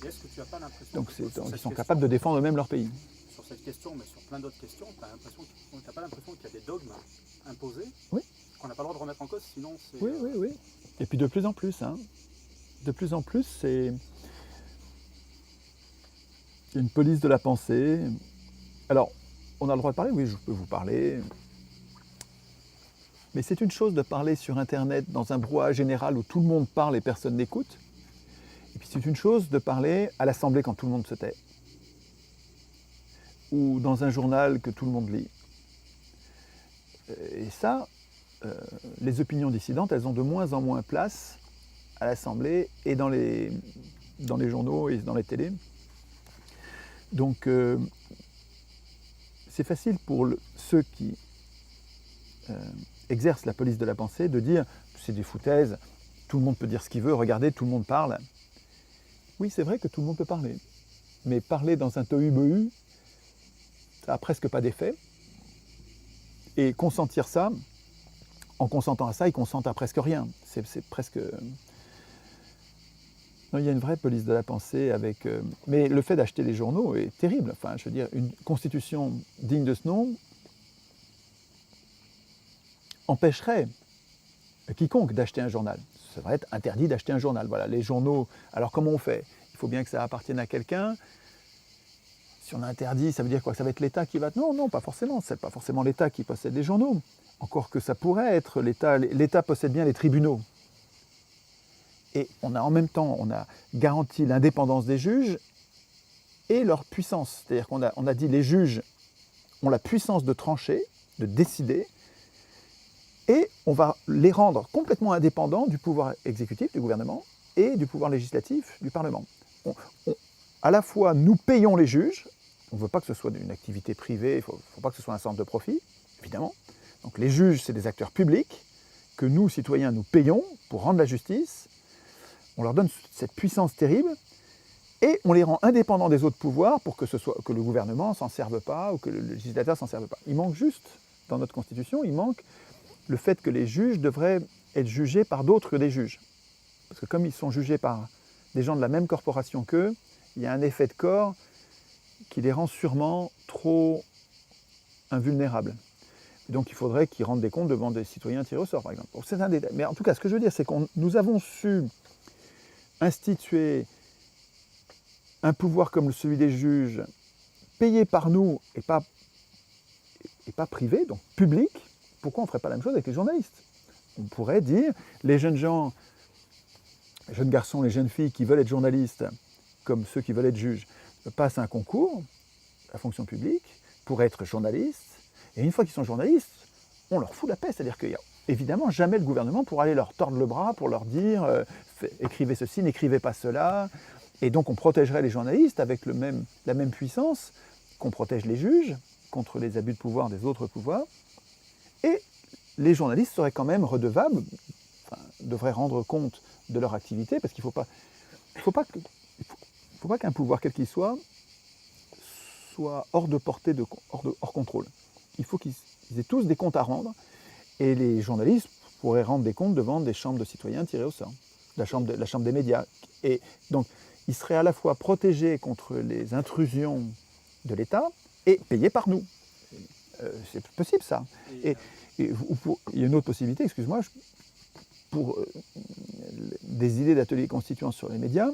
Est-ce que tu n'as pas l'impression Donc que ils sont capables de défendre eux-mêmes leur pays. Sur cette question, mais sur plein d'autres questions, tu n'as pas l'impression qu'il y a des dogmes imposés Oui. qu'on n'a pas le droit de remettre en cause, sinon c'est... Oui. Et puis de plus en plus, hein. De plus en plus, c'est une police de la pensée. Alors, on a le droit de parler, oui, je peux vous parler. Mais c'est une chose de parler sur Internet dans un brouhaha général où tout le monde parle et personne n'écoute. Et puis c'est une chose de parler à l'Assemblée quand tout le monde se tait. Ou dans un journal que tout le monde lit. Et ça, les opinions dissidentes, elles ont de moins en moins place à l'Assemblée et dans les journaux et dans les télés. Donc c'est facile pour ceux qui exercent la police de la pensée de dire c'est des foutaises, tout le monde peut dire ce qu'il veut, regardez, tout le monde parle. Oui, c'est vrai que tout le monde peut parler, mais parler dans un tohu-bohu, ça n'a presque pas d'effet. Et consentir ça, en consentant à ça, ils consentent à presque rien. C'est presque... Non, il y a une vraie police de la pensée avec... Mais le fait d'acheter les journaux est terrible. Enfin, je veux dire, une constitution digne de ce nom empêcherait quiconque d'acheter un journal. Ça devrait être interdit d'acheter un journal. Voilà, les journaux... Alors comment on fait? Il faut bien que ça appartienne à quelqu'un. Si on interdit, ça veut dire quoi? Ça va être l'État qui va... Non, pas forcément. C'est pas forcément l'État qui possède les journaux. Encore que ça pourrait être l'État. L'État possède bien les tribunaux. Et on a en même temps, on a garanti l'indépendance des juges et leur puissance. C'est-à-dire qu'on a dit les juges ont la puissance de trancher, de décider, et on va les rendre complètement indépendants du pouvoir exécutif, du gouvernement, et du pouvoir législatif, du Parlement. À la fois, nous payons les juges, on ne veut pas que ce soit une activité privée, il ne faut pas que ce soit un centre de profit, évidemment. Donc les juges, c'est des acteurs publics que nous, citoyens, nous payons pour rendre la justice. On leur donne cette puissance terrible et on les rend indépendants des autres pouvoirs pour que le gouvernement ne s'en serve pas ou que le législateur ne s'en serve pas. Il manque juste, dans notre Constitution, il manque le fait que les juges devraient être jugés par d'autres que des juges. Parce que comme ils sont jugés par des gens de la même corporation qu'eux, il y a un effet de corps qui les rend sûrement trop invulnérables. Donc il faudrait qu'ils rendent des comptes devant des citoyens tirés au sort, par exemple. C'est un détail. Mais en tout cas, ce que je veux dire, c'est que nous avons su instituer un pouvoir comme celui des juges, payé par nous et pas privé, donc public. Pourquoi on ne ferait pas la même chose avec les journalistes? On pourrait dire, les jeunes gens, les jeunes garçons, les jeunes filles qui veulent être journalistes, comme ceux qui veulent être juges, passent un concours, la fonction publique, pour être journalistes. Et une fois qu'ils sont journalistes, on leur fout la paix. C'est-à-dire qu'il n'y a évidemment jamais le gouvernement pour aller leur tordre le bras, pour leur dire écrivez ceci, n'écrivez pas cela. Et donc on protégerait les journalistes avec la même puissance qu'on protège les juges contre les abus de pouvoir des autres pouvoirs. Et les journalistes seraient quand même redevables, devraient rendre compte de leur activité, parce qu'il ne faut pas qu'un pouvoir, quel qu'il soit hors de portée, hors contrôle. Il faut qu'ils aient tous des comptes à rendre, et les journalistes pourraient rendre des comptes devant des chambres de citoyens tirées au sort, la chambre des médias. Et donc, ils seraient à la fois protégés contre les intrusions de l'État et payés par nous. C'est possible, ça. Et il y a une autre possibilité, excuse-moi, pour des idées d'ateliers constituants sur les médias,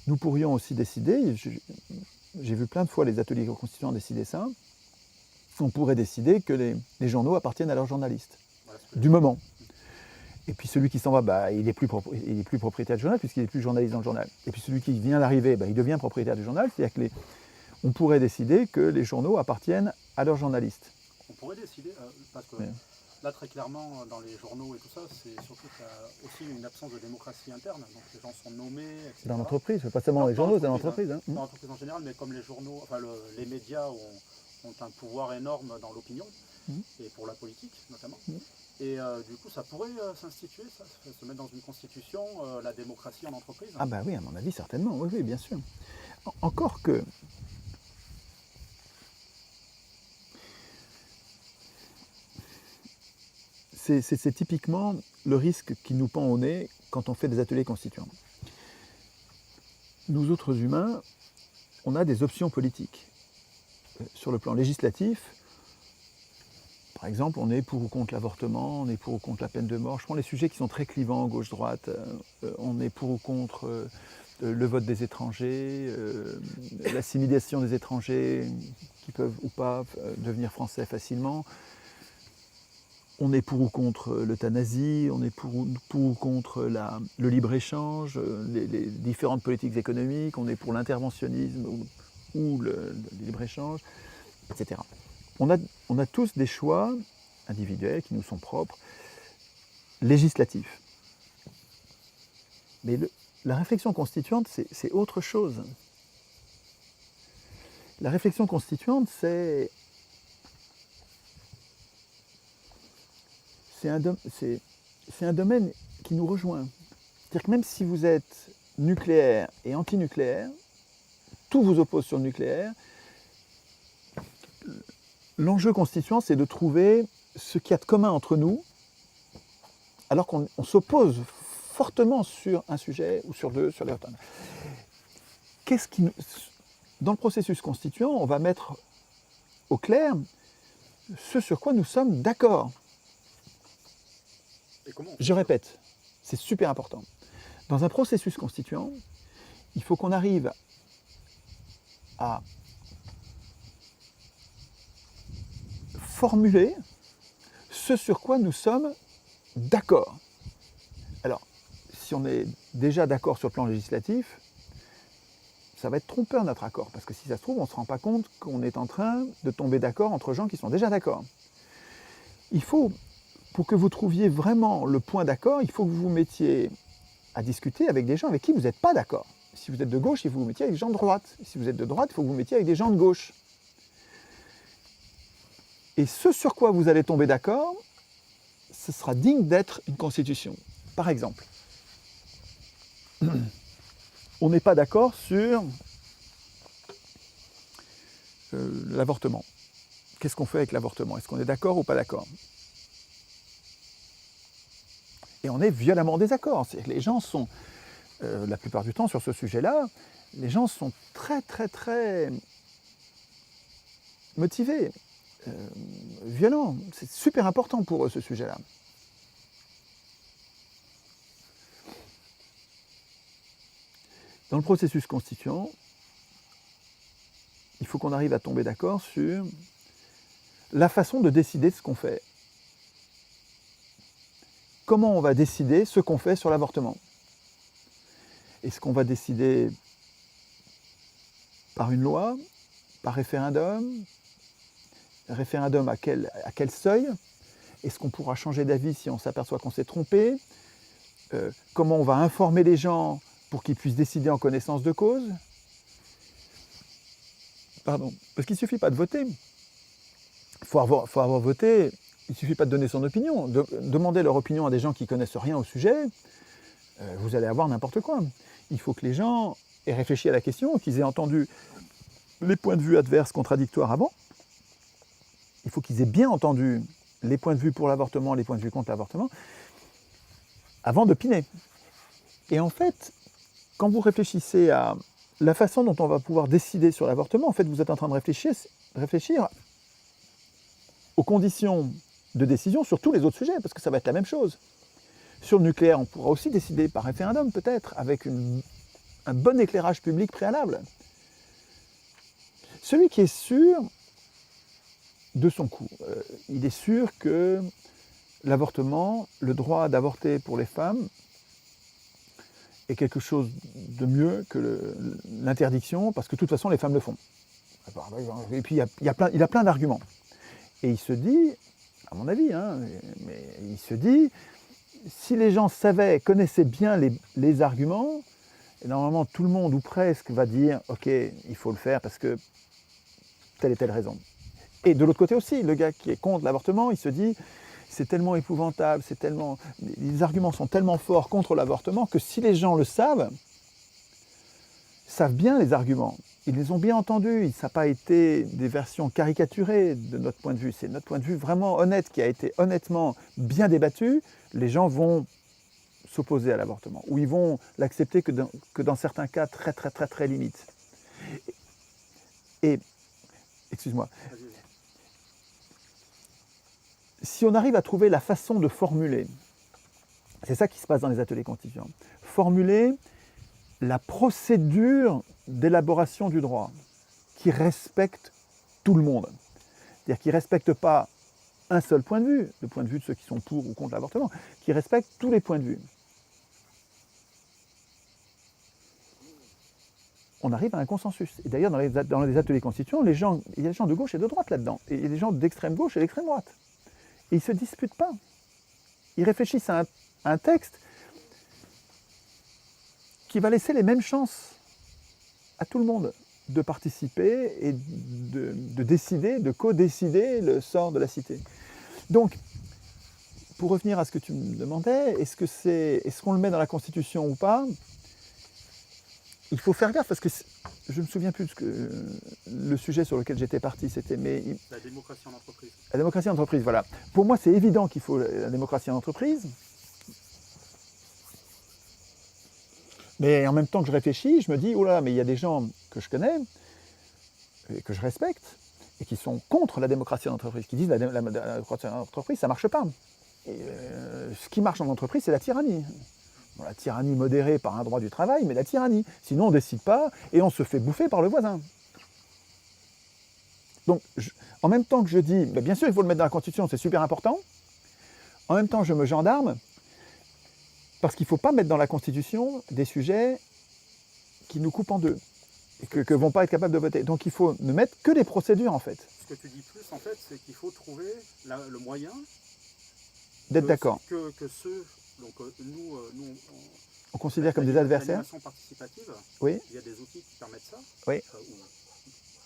nous pourrions aussi décider, j'ai vu plein de fois les ateliers constituants décider ça, on pourrait décider que les journaux appartiennent à leurs journalistes, Voilà ce que du moment. Et puis celui qui s'en va, bah, il est plus propriétaire du journal, puisqu'il n'est plus journaliste dans le journal. Et puis celui qui vient d'arriver, bah, il devient propriétaire du journal, c'est-à-dire on pourrait décider que les journaux appartiennent à leurs journalistes. on pourrait décider, parce que Ouais. là très clairement dans les journaux et tout ça, c'est surtout qu'il y a aussi une absence de démocratie interne, donc les gens sont nommés, etc. Dans l'entreprise, pas seulement dans les journaux, c'est dans l'entreprise. Hein. Dans l'entreprise en général, mais comme les journaux, enfin les médias ont un pouvoir énorme dans l'opinion, et pour la politique notamment. Et du coup, ça pourrait s'instituer, se mettre dans une constitution, la démocratie en entreprise. Ah bah oui, à mon avis, certainement, oui, oui, bien sûr. Encore que... C'est typiquement le risque qui nous pend au nez quand on fait des ateliers constituants. Nous autres humains, on a des options politiques. Sur le plan législatif, par exemple, on est pour ou contre l'avortement, on est pour ou contre la peine de mort. Je prends les sujets qui sont très clivants, gauche-droite. On est pour ou contre le vote des étrangers, l'assimilation des étrangers qui peuvent ou pas devenir français facilement. On est pour ou contre l'euthanasie, on est pour ou contre le libre-échange, les différentes politiques économiques, on est pour l'interventionnisme ou le libre-échange, etc. On a tous des choix individuels qui nous sont propres, législatifs. Mais la réflexion constituante, c'est autre chose. La réflexion constituante, c'est un domaine qui nous rejoint. C'est-à-dire que même si vous êtes nucléaire et antinucléaire, tout vous oppose sur le nucléaire, l'enjeu constituant, c'est de trouver ce qu'il y a de commun entre nous, alors qu'on s'oppose fortement sur un sujet ou sur deux, sur les autres. Dans le processus constituant, on va mettre au clair ce sur quoi nous sommes d'accord. Je répète, c'est super important. Dans un processus constituant, il faut qu'on arrive à formuler ce sur quoi nous sommes d'accord. Alors, si on est déjà d'accord sur le plan législatif, ça va être trompeur notre accord, parce que si ça se trouve, on ne se rend pas compte qu'on est en train de tomber d'accord entre gens qui sont déjà d'accord. Il faut, pour que vous trouviez vraiment le point d'accord, il faut que vous vous mettiez à discuter avec des gens avec qui vous n'êtes pas d'accord. Si vous êtes de gauche, il faut que vous mettiez avec des gens de droite. Si vous êtes de droite, il faut que vous mettiez avec des gens de gauche. Et ce sur quoi vous allez tomber d'accord, ce sera digne d'être une constitution. Par exemple, on n'est pas d'accord sur l'avortement. Qu'est-ce qu'on fait avec l'avortement? Est-ce qu'on est d'accord ou pas d'accord? Et on est violemment en désaccord. Les gens sont, la plupart du temps sur ce sujet-là, les gens sont très très très motivés, violents. C'est super important pour eux ce sujet-là. Dans le processus constituant, il faut qu'on arrive à tomber d'accord sur la façon de décider de ce qu'on fait. Comment on va décider ce qu'on fait sur l'avortement? Est-ce qu'on va décider par une loi, par référendum? Référendum à quel seuil? Est-ce qu'on pourra changer d'avis si on s'aperçoit qu'on s'est trompé? Comment on va informer les gens pour qu'ils puissent décider en connaissance de cause? Pardon, parce qu'il ne suffit pas de voter. Il faut avoir voté, il ne suffit pas de donner son opinion. Demander leur opinion à des gens qui ne connaissent rien au sujet, vous allez avoir n'importe quoi. Il faut que les gens aient réfléchi à la question, qu'ils aient entendu les points de vue adverses, contradictoires avant. Il faut qu'ils aient bien entendu les points de vue pour l'avortement, les points de vue contre l'avortement, avant d'opiner. Et en fait, quand vous réfléchissez à la façon dont on va pouvoir décider sur l'avortement, en fait, vous êtes en train de réfléchir aux conditions de décision sur tous les autres sujets, parce que ça va être la même chose. Sur le nucléaire, on pourra aussi décider par référendum, peut-être, avec un bon éclairage public préalable. Celui qui est sûr de son coup. Il est sûr que l'avortement, le droit d'avorter pour les femmes, est quelque chose de mieux que l'interdiction, parce que de toute façon, les femmes le font. Et puis, il a plein d'arguments. Et il se dit, à mon avis, hein, mais il se dit, si les gens connaissaient bien les arguments, et normalement tout le monde ou presque va dire « Ok, il faut le faire parce que telle et telle raison ». Et de l'autre côté aussi, le gars qui est contre l'avortement, il se dit « C'est tellement épouvantable, les arguments sont tellement forts contre l'avortement que si les gens le savent bien les arguments, ils les ont bien entendus, ça n'a pas été des versions caricaturées de notre point de vue, c'est notre point de vue vraiment honnête qui a été honnêtement bien débattu, les gens vont s'opposer à l'avortement, ou ils vont l'accepter que dans certains cas très très très très limites. Et excuse-moi, si on arrive à trouver la façon de formuler, c'est ça qui se passe dans les ateliers constituants, formuler la procédure d'élaboration du droit qui respecte tout le monde, c'est-à-dire qui ne respecte pas un seul point de vue, le point de vue de ceux qui sont pour ou contre l'avortement, qui respecte tous les points de vue. On arrive à un consensus. Et d'ailleurs, dans les ateliers constituants, il y a des gens de gauche et de droite là-dedans, et il y a des gens d'extrême gauche et d'extrême droite. Et ils ne se disputent pas. Ils réfléchissent à un texte qui va laisser les mêmes chances à tout le monde de participer et de décider, de co-décider le sort de la cité. Donc, pour revenir à ce que tu me demandais, est-ce qu'on le met dans la Constitution ou pas? Il faut faire gaffe parce que je ne me souviens plus de le sujet sur lequel j'étais parti, c'était la démocratie en entreprise. La démocratie en entreprise, voilà. Pour moi, c'est évident qu'il faut la démocratie en entreprise. Mais en même temps que je réfléchis, je me dis, oh là, mais il y a des gens que je connais et que je respecte et qui sont contre la démocratie en entreprise, qui disent la démocratie en entreprise, ça ne marche pas. Et, ce qui marche en entreprise, c'est la tyrannie. Bon, la tyrannie modérée par un droit du travail, mais la tyrannie. Sinon, on ne décide pas et on se fait bouffer par le voisin. Donc, en même temps que je dis, bien sûr, il faut le mettre dans la Constitution, c'est super important, en même temps, je me gendarme, parce qu'il ne faut pas mettre dans la Constitution des sujets qui nous coupent en deux et que ne vont pas être capables de voter. Donc il faut ne mettre que des procédures en fait. Ce que tu dis plus en fait, c'est qu'il faut trouver le moyen d'être d'accord. Que ceux, donc nous on considère comme des adversaires. L'animation participative, oui. Il y a des outils qui permettent ça, oui.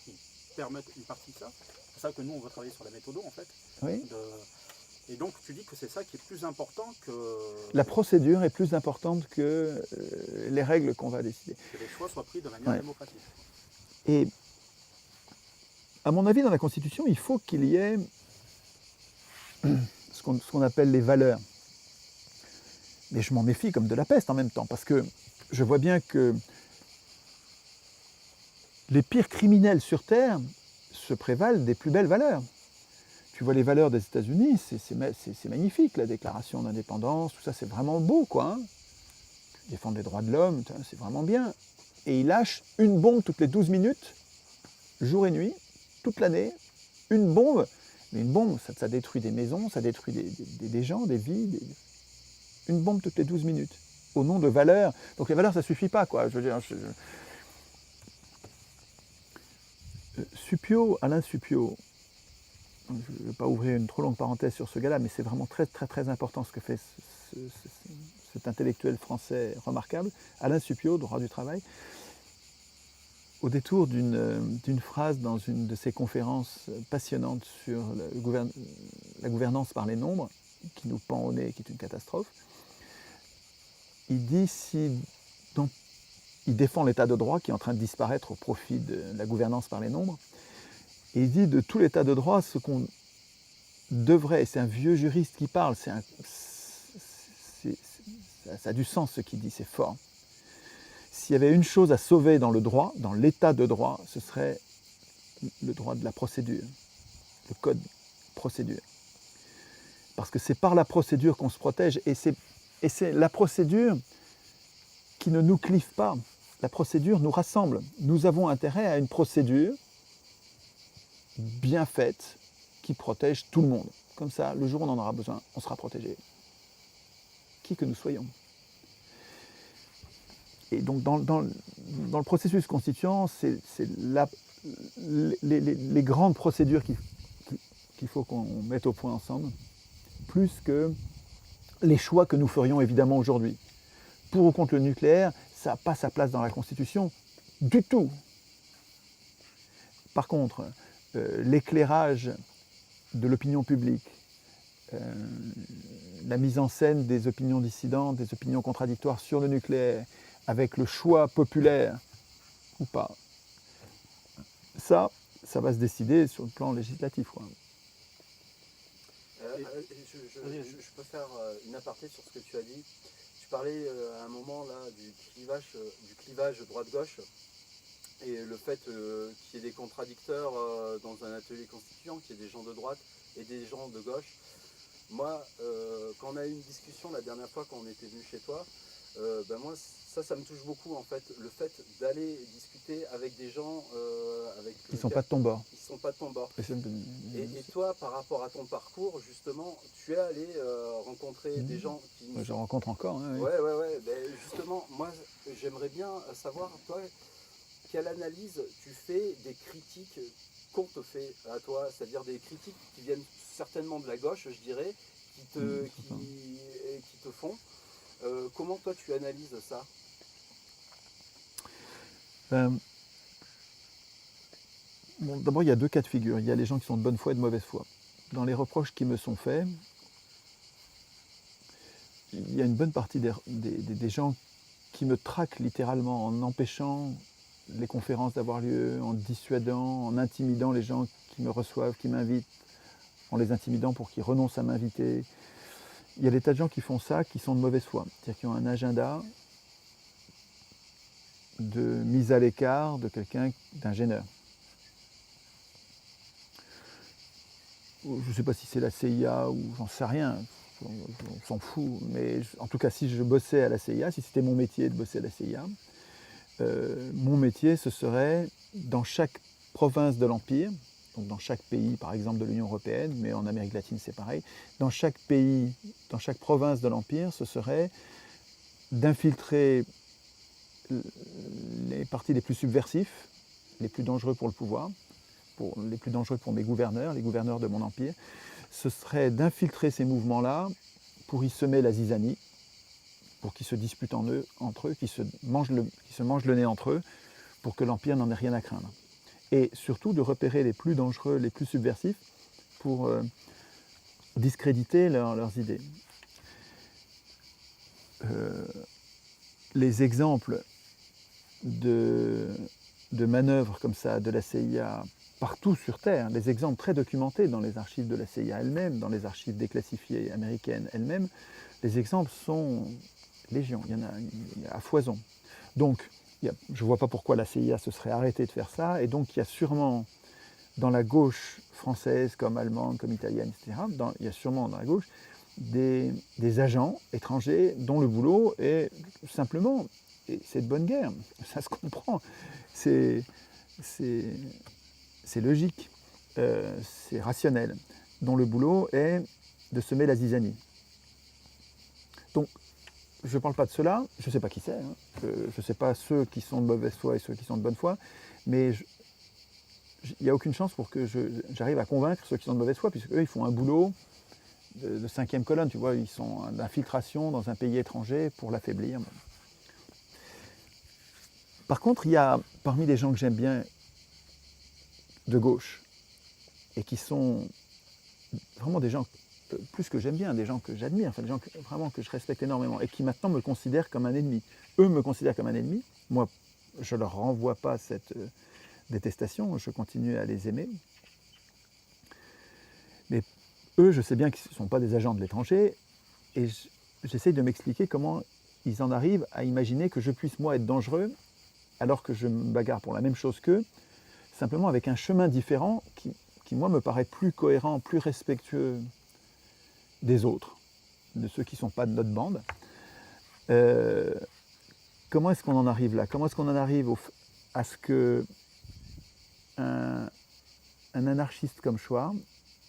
Qui permettent une partie de ça. C'est pour ça que nous on veut travailler sur la méthode en fait. Oui. Et donc tu dis que c'est ça qui est plus important que... La procédure est plus importante que les règles qu'on va décider. Que les choix soient pris de manière démocratique. Et à mon avis, dans la Constitution, il faut qu'il y ait ce qu'on appelle les valeurs. Mais je m'en méfie comme de la peste en même temps, parce que je vois bien que les pires criminels sur Terre se prévalent des plus belles valeurs. Tu vois les valeurs des États-Unis, c'est magnifique, la déclaration d'indépendance, tout ça, c'est vraiment beau, quoi. Hein. Défendre les droits de l'homme, c'est vraiment bien. Et ils lâchent une bombe toutes les 12 minutes, jour et nuit, toute l'année, une bombe. Mais une bombe, ça détruit des maisons, ça détruit des gens, des vies. Une bombe toutes les 12 minutes, au nom de valeurs. Donc les valeurs, ça ne suffit pas, quoi. Je veux dire, Suppiot, Alain Suppiot, je ne vais pas ouvrir une trop longue parenthèse sur ce gars-là, mais c'est vraiment très, très, très important ce que fait cet intellectuel français remarquable. Alain Suppiot, droit du travail, au détour d'une phrase dans une de ses conférences passionnantes sur la gouvernance par les nombres, qui nous pend au nez, qui est une catastrophe, il dit il défend l'état de droit qui est en train de disparaître au profit de la gouvernance par les nombres, et il dit de tout l'état de droit, ce qu'on devrait, et c'est un vieux juriste qui parle, ça a du sens ce qu'il dit, c'est fort. S'il y avait une chose à sauver dans le droit, dans l'état de droit, ce serait le droit de la procédure, le code procédure. Parce que c'est par la procédure qu'on se protège, et c'est la procédure qui ne nous clive pas. La procédure nous rassemble. Nous avons intérêt à une procédure bien faite, qui protège tout le monde. Comme ça, le jour où on en aura besoin, on sera protégé. Qui que nous soyons. Et donc dans le processus constituant, c'est les grandes procédures qu'il faut qu'on mette au point ensemble, plus que les choix que nous ferions évidemment aujourd'hui. Pour ou contre le nucléaire, ça n'a pas sa place dans la Constitution du tout. Par contre, l'éclairage de l'opinion publique, la mise en scène des opinions dissidentes, des opinions contradictoires sur le nucléaire, avec le choix populaire ou pas, ça va se décider sur le plan législatif, quoi. Je peux faire une aparté sur ce que tu as dit. Tu parlais à un moment là du clivage droite-gauche et le fait qu'il y ait des contradicteurs dans un atelier constituant, qu'il y ait des gens de droite et des gens de gauche. Moi, quand on a eu une discussion la dernière fois quand on était venu chez toi, moi ça me touche beaucoup en fait, le fait d'aller discuter avec des gens Qui ne sont pas de ton bord. Qui sont pas de ton bord. Et toi, par rapport à ton parcours, justement, tu es allé rencontrer des gens qui... Je rencontre encore. Hein, oui. Ouais. Justement, moi, j'aimerais bien savoir, toi, quelle analyse tu fais des critiques qu'on te fait à toi, c'est-à-dire des critiques qui viennent certainement de la gauche, je dirais, qui te font. Comment toi tu analyses ça? Bon, d'abord, il y a deux cas de figure. Il y a les gens qui sont de bonne foi et de mauvaise foi. Dans les reproches qui me sont faits, il y a une bonne partie des gens qui me traquent littéralement en empêchant les conférences d'avoir lieu, en dissuadant, en intimidant les gens qui me reçoivent, qui m'invitent, en les intimidant pour qu'ils renoncent à m'inviter. Il y a des tas de gens qui font ça, qui sont de mauvaise foi, c'est-à-dire qui ont un agenda de mise à l'écart de quelqu'un, d'un gêneur. Je ne sais pas si c'est la CIA ou j'en sais rien, on s'en fout, mais en tout cas si je bossais à la CIA, si c'était mon métier de bosser à la CIA, mon métier ce serait dans chaque province de l'Empire, donc dans chaque pays par exemple de l'Union européenne, mais en Amérique latine c'est pareil, dans chaque pays, dans chaque province de l'Empire, ce serait d'infiltrer les partis les plus subversifs, les plus dangereux pour le pouvoir, les plus dangereux pour mes gouverneurs, les gouverneurs de mon empire, ce serait d'infiltrer ces mouvements-là pour y semer la zizanie, pour qu'ils se disputent entre eux, qu'ils se mangent le nez entre eux, pour que l'empire n'en ait rien à craindre. Et surtout de repérer les plus dangereux, les plus subversifs, pour discréditer leurs idées. Les exemples de manœuvres comme ça de la CIA partout sur Terre, les exemples très documentés dans les archives de la CIA elle-même, dans les archives déclassifiées américaines elles-mêmes, les exemples sont légion, il y a à foison. Donc, je ne vois pas pourquoi la CIA se serait arrêtée de faire ça, et donc il y a sûrement dans la gauche française, comme allemande, comme italienne, etc., il y a sûrement dans la gauche des agents étrangers dont le boulot est simplement, et c'est de bonne guerre, ça se comprend, c'est logique, c'est rationnel, dont le boulot est de semer la zizanie. Donc, je ne parle pas de cela, je ne sais pas qui c'est, hein. Je ne sais pas ceux qui sont de mauvaise foi et ceux qui sont de bonne foi, mais il n'y a aucune chance pour que j'arrive à convaincre ceux qui sont de mauvaise foi, puisque eux, ils font un boulot de cinquième colonne, tu vois, ils sont d'infiltration dans un pays étranger pour l'affaiblir. Par contre, il y a parmi les gens que j'aime bien de gauche, et qui sont vraiment des gens plus que j'aime bien, des gens que j'admire, enfin des gens vraiment que je respecte énormément, et qui maintenant me considèrent comme un ennemi. Eux me considèrent comme un ennemi, moi je ne leur renvoie pas cette détestation, je continue à les aimer. Mais eux, je sais bien qu'ils ne sont pas des agents de l'étranger, et j'essaye de m'expliquer comment ils en arrivent à imaginer que je puisse moi être dangereux, alors que je me bagarre pour la même chose qu'eux, simplement avec un chemin différent qui moi me paraît plus cohérent, plus respectueux des autres, de ceux qui ne sont pas de notre bande. Comment est-ce qu'on en arrive là? Comment est-ce qu'on en arrive à ce que un anarchiste comme Schwarm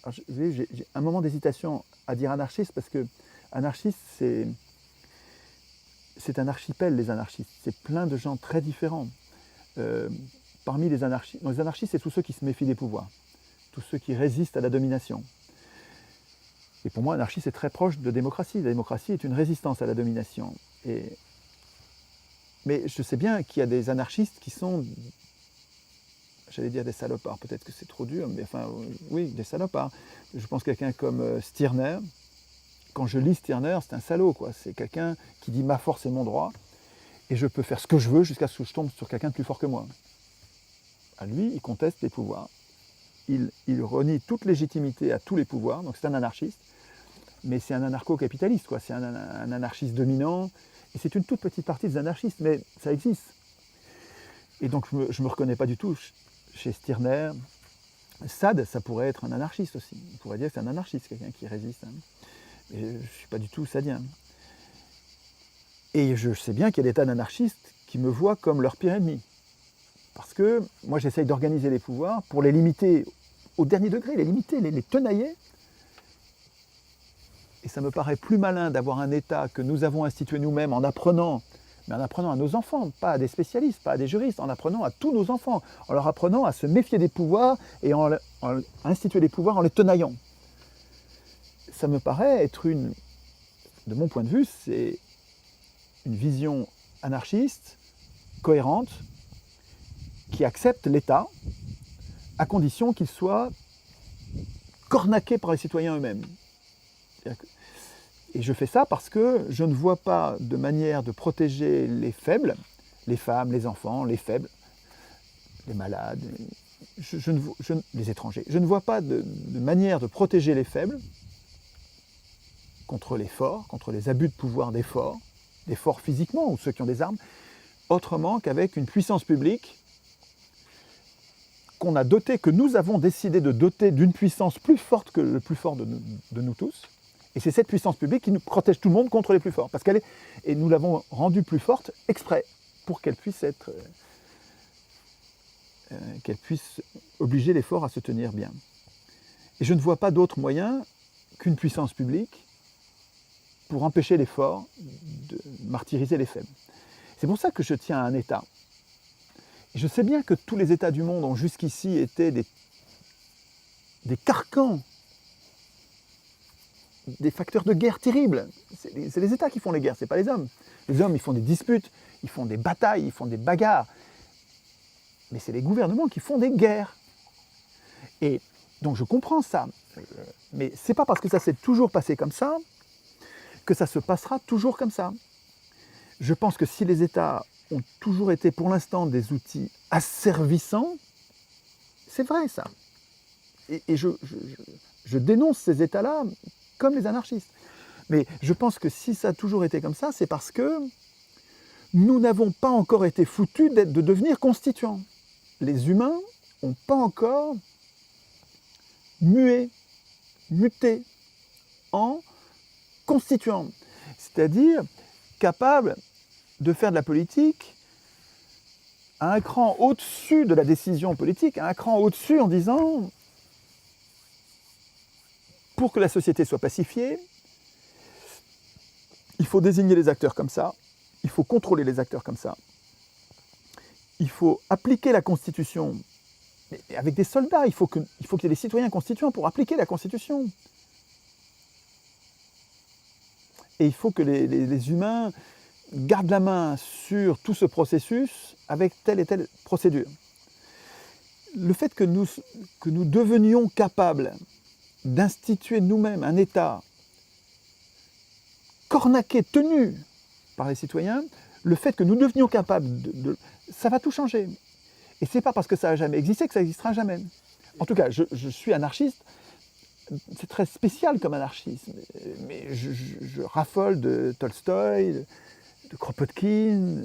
Alors, vous voyez, j'ai un moment d'hésitation à dire anarchiste parce que anarchiste, c'est un archipel, les anarchistes. C'est plein de gens très différents. Parmi les anarchistes, c'est tous ceux qui se méfient des pouvoirs, tous ceux qui résistent à la domination. Et pour moi, anarchiste est très proche de démocratie. La démocratie est une résistance à la domination. Mais je sais bien qu'il y a des anarchistes qui sont, j'allais dire des salopards, peut-être que c'est trop dur, mais enfin, oui, des salopards. Je pense quelqu'un comme Stirner. Quand je lis Stirner, c'est un salaud, quoi. C'est quelqu'un qui dit ma force est mon droit, et je peux faire ce que je veux jusqu'à ce que je tombe sur quelqu'un de plus fort que moi. À lui, il conteste les pouvoirs. Il renie toute légitimité à tous les pouvoirs, donc c'est un anarchiste. Mais c'est un anarcho-capitaliste, quoi. C'est un anarchiste dominant. Et c'est une toute petite partie des anarchistes, mais ça existe. Et donc je me reconnais pas du tout chez Stirner. Sade, ça pourrait être un anarchiste aussi. On pourrait dire que c'est un anarchiste, quelqu'un qui résiste. Mais je ne suis pas du tout sadien. Et je sais bien qu'il y a des tas d'anarchistes qui me voient comme leur pire ennemi. Parce que moi j'essaye d'organiser les pouvoirs pour les limiter au dernier degré, les limiter, les tenailler. Et ça me paraît plus malin d'avoir un État que nous avons institué nous-mêmes en apprenant, mais en apprenant à nos enfants, pas à des spécialistes, pas à des juristes, en apprenant à tous nos enfants, en leur apprenant à se méfier des pouvoirs et en instituer les pouvoirs en les tenaillant. Ça me paraît être de mon point de vue, c'est une vision anarchiste, cohérente, qui accepte l'État à condition qu'il soit cornaqué par les citoyens eux-mêmes. Et je fais ça parce que je ne vois pas de manière de protéger les faibles, les femmes, les enfants, les faibles, les malades, les étrangers. Je ne vois pas de manière de protéger les faibles contre les forts, contre les abus de pouvoir des forts physiquement ou ceux qui ont des armes, autrement qu'avec une puissance publique qu'on a dotée, que nous avons décidé de doter d'une puissance plus forte que le plus fort de nous tous. Et c'est cette puissance publique qui nous protège tout le monde contre les plus forts. Parce et nous l'avons rendue plus forte exprès pour qu'elle puisse qu'elle puisse obliger les forts à se tenir bien. Et je ne vois pas d'autre moyen qu'une puissance publique pour empêcher les forts de martyriser les faibles. C'est pour ça que je tiens à un État. Et je sais bien que tous les États du monde ont jusqu'ici été des carcans, des facteurs de guerre terribles. C'est les États qui font les guerres, ce n'est pas les hommes. Les hommes, ils font des disputes, ils font des batailles, ils font des bagarres. Mais c'est les gouvernements qui font des guerres. Et donc je comprends ça. Mais ce n'est pas parce que ça s'est toujours passé comme ça que ça se passera toujours comme ça. Je pense que si les États ont toujours été pour l'instant des outils asservissants, c'est vrai ça. Et je dénonce ces États-là comme les anarchistes. Mais je pense que si ça a toujours été comme ça, c'est parce que nous n'avons pas encore été foutus de devenir constituants. Les humains n'ont pas encore muté en constituants. C'est-à-dire capables de faire de la politique à un cran au-dessus de la décision politique, à un cran au-dessus en disant pour que la société soit pacifiée, il faut désigner les acteurs comme ça, il faut contrôler les acteurs comme ça, il faut appliquer la Constitution, mais avec des soldats, il faut qu'il y ait des citoyens constituants pour appliquer la Constitution. Et il faut que les humains gardent la main sur tout ce processus avec telle et telle procédure. Le fait que nous devenions capables d'instituer nous-mêmes un État cornaqué, tenu par les citoyens, le fait que nous devenions capables ça va tout changer. Et ce n'est pas parce que ça n'a jamais existé que ça n'existera jamais. En tout cas, je suis anarchiste, c'est très spécial comme anarchisme, mais je raffole de Tolstoï, de Kropotkin,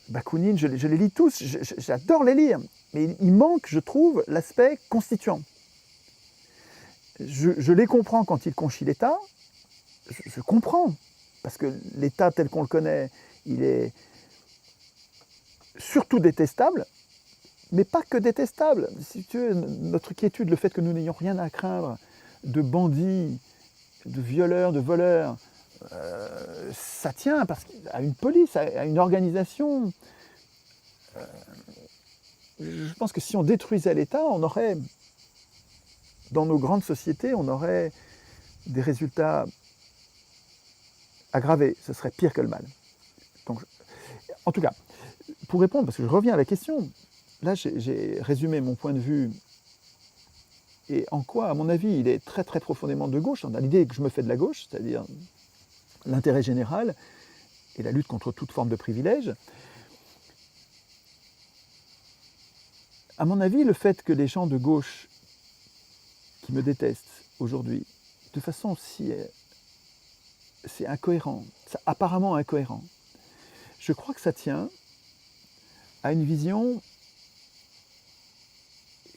Bakounine, je les lis tous, j'adore les lire, mais il manque, je trouve, l'aspect constituant. Je les comprends quand ils conchient l'État, je comprends, parce que l'État tel qu'on le connaît, il est surtout détestable, mais pas que détestable. Si tu veux, notre quiétude, le fait que nous n'ayons rien à craindre de bandits, de violeurs, de voleurs, ça tient à une police, à une organisation. Je pense que si on détruisait l'État, on aurait, dans nos grandes sociétés, on aurait des résultats aggravés. Ce serait pire que le mal. Donc, en tout cas, pour répondre, parce que je reviens à la question, là j'ai résumé mon point de vue et en quoi, à mon avis, il est très très profondément de gauche. On a l'idée que je me fais de la gauche, c'est-à-dire l'intérêt général et la lutte contre toute forme de privilège. À mon avis, le fait que les gens de gauche qui me détestent aujourd'hui, de façon si c'est incohérent, c'est apparemment incohérent, je crois que ça tient à une vision,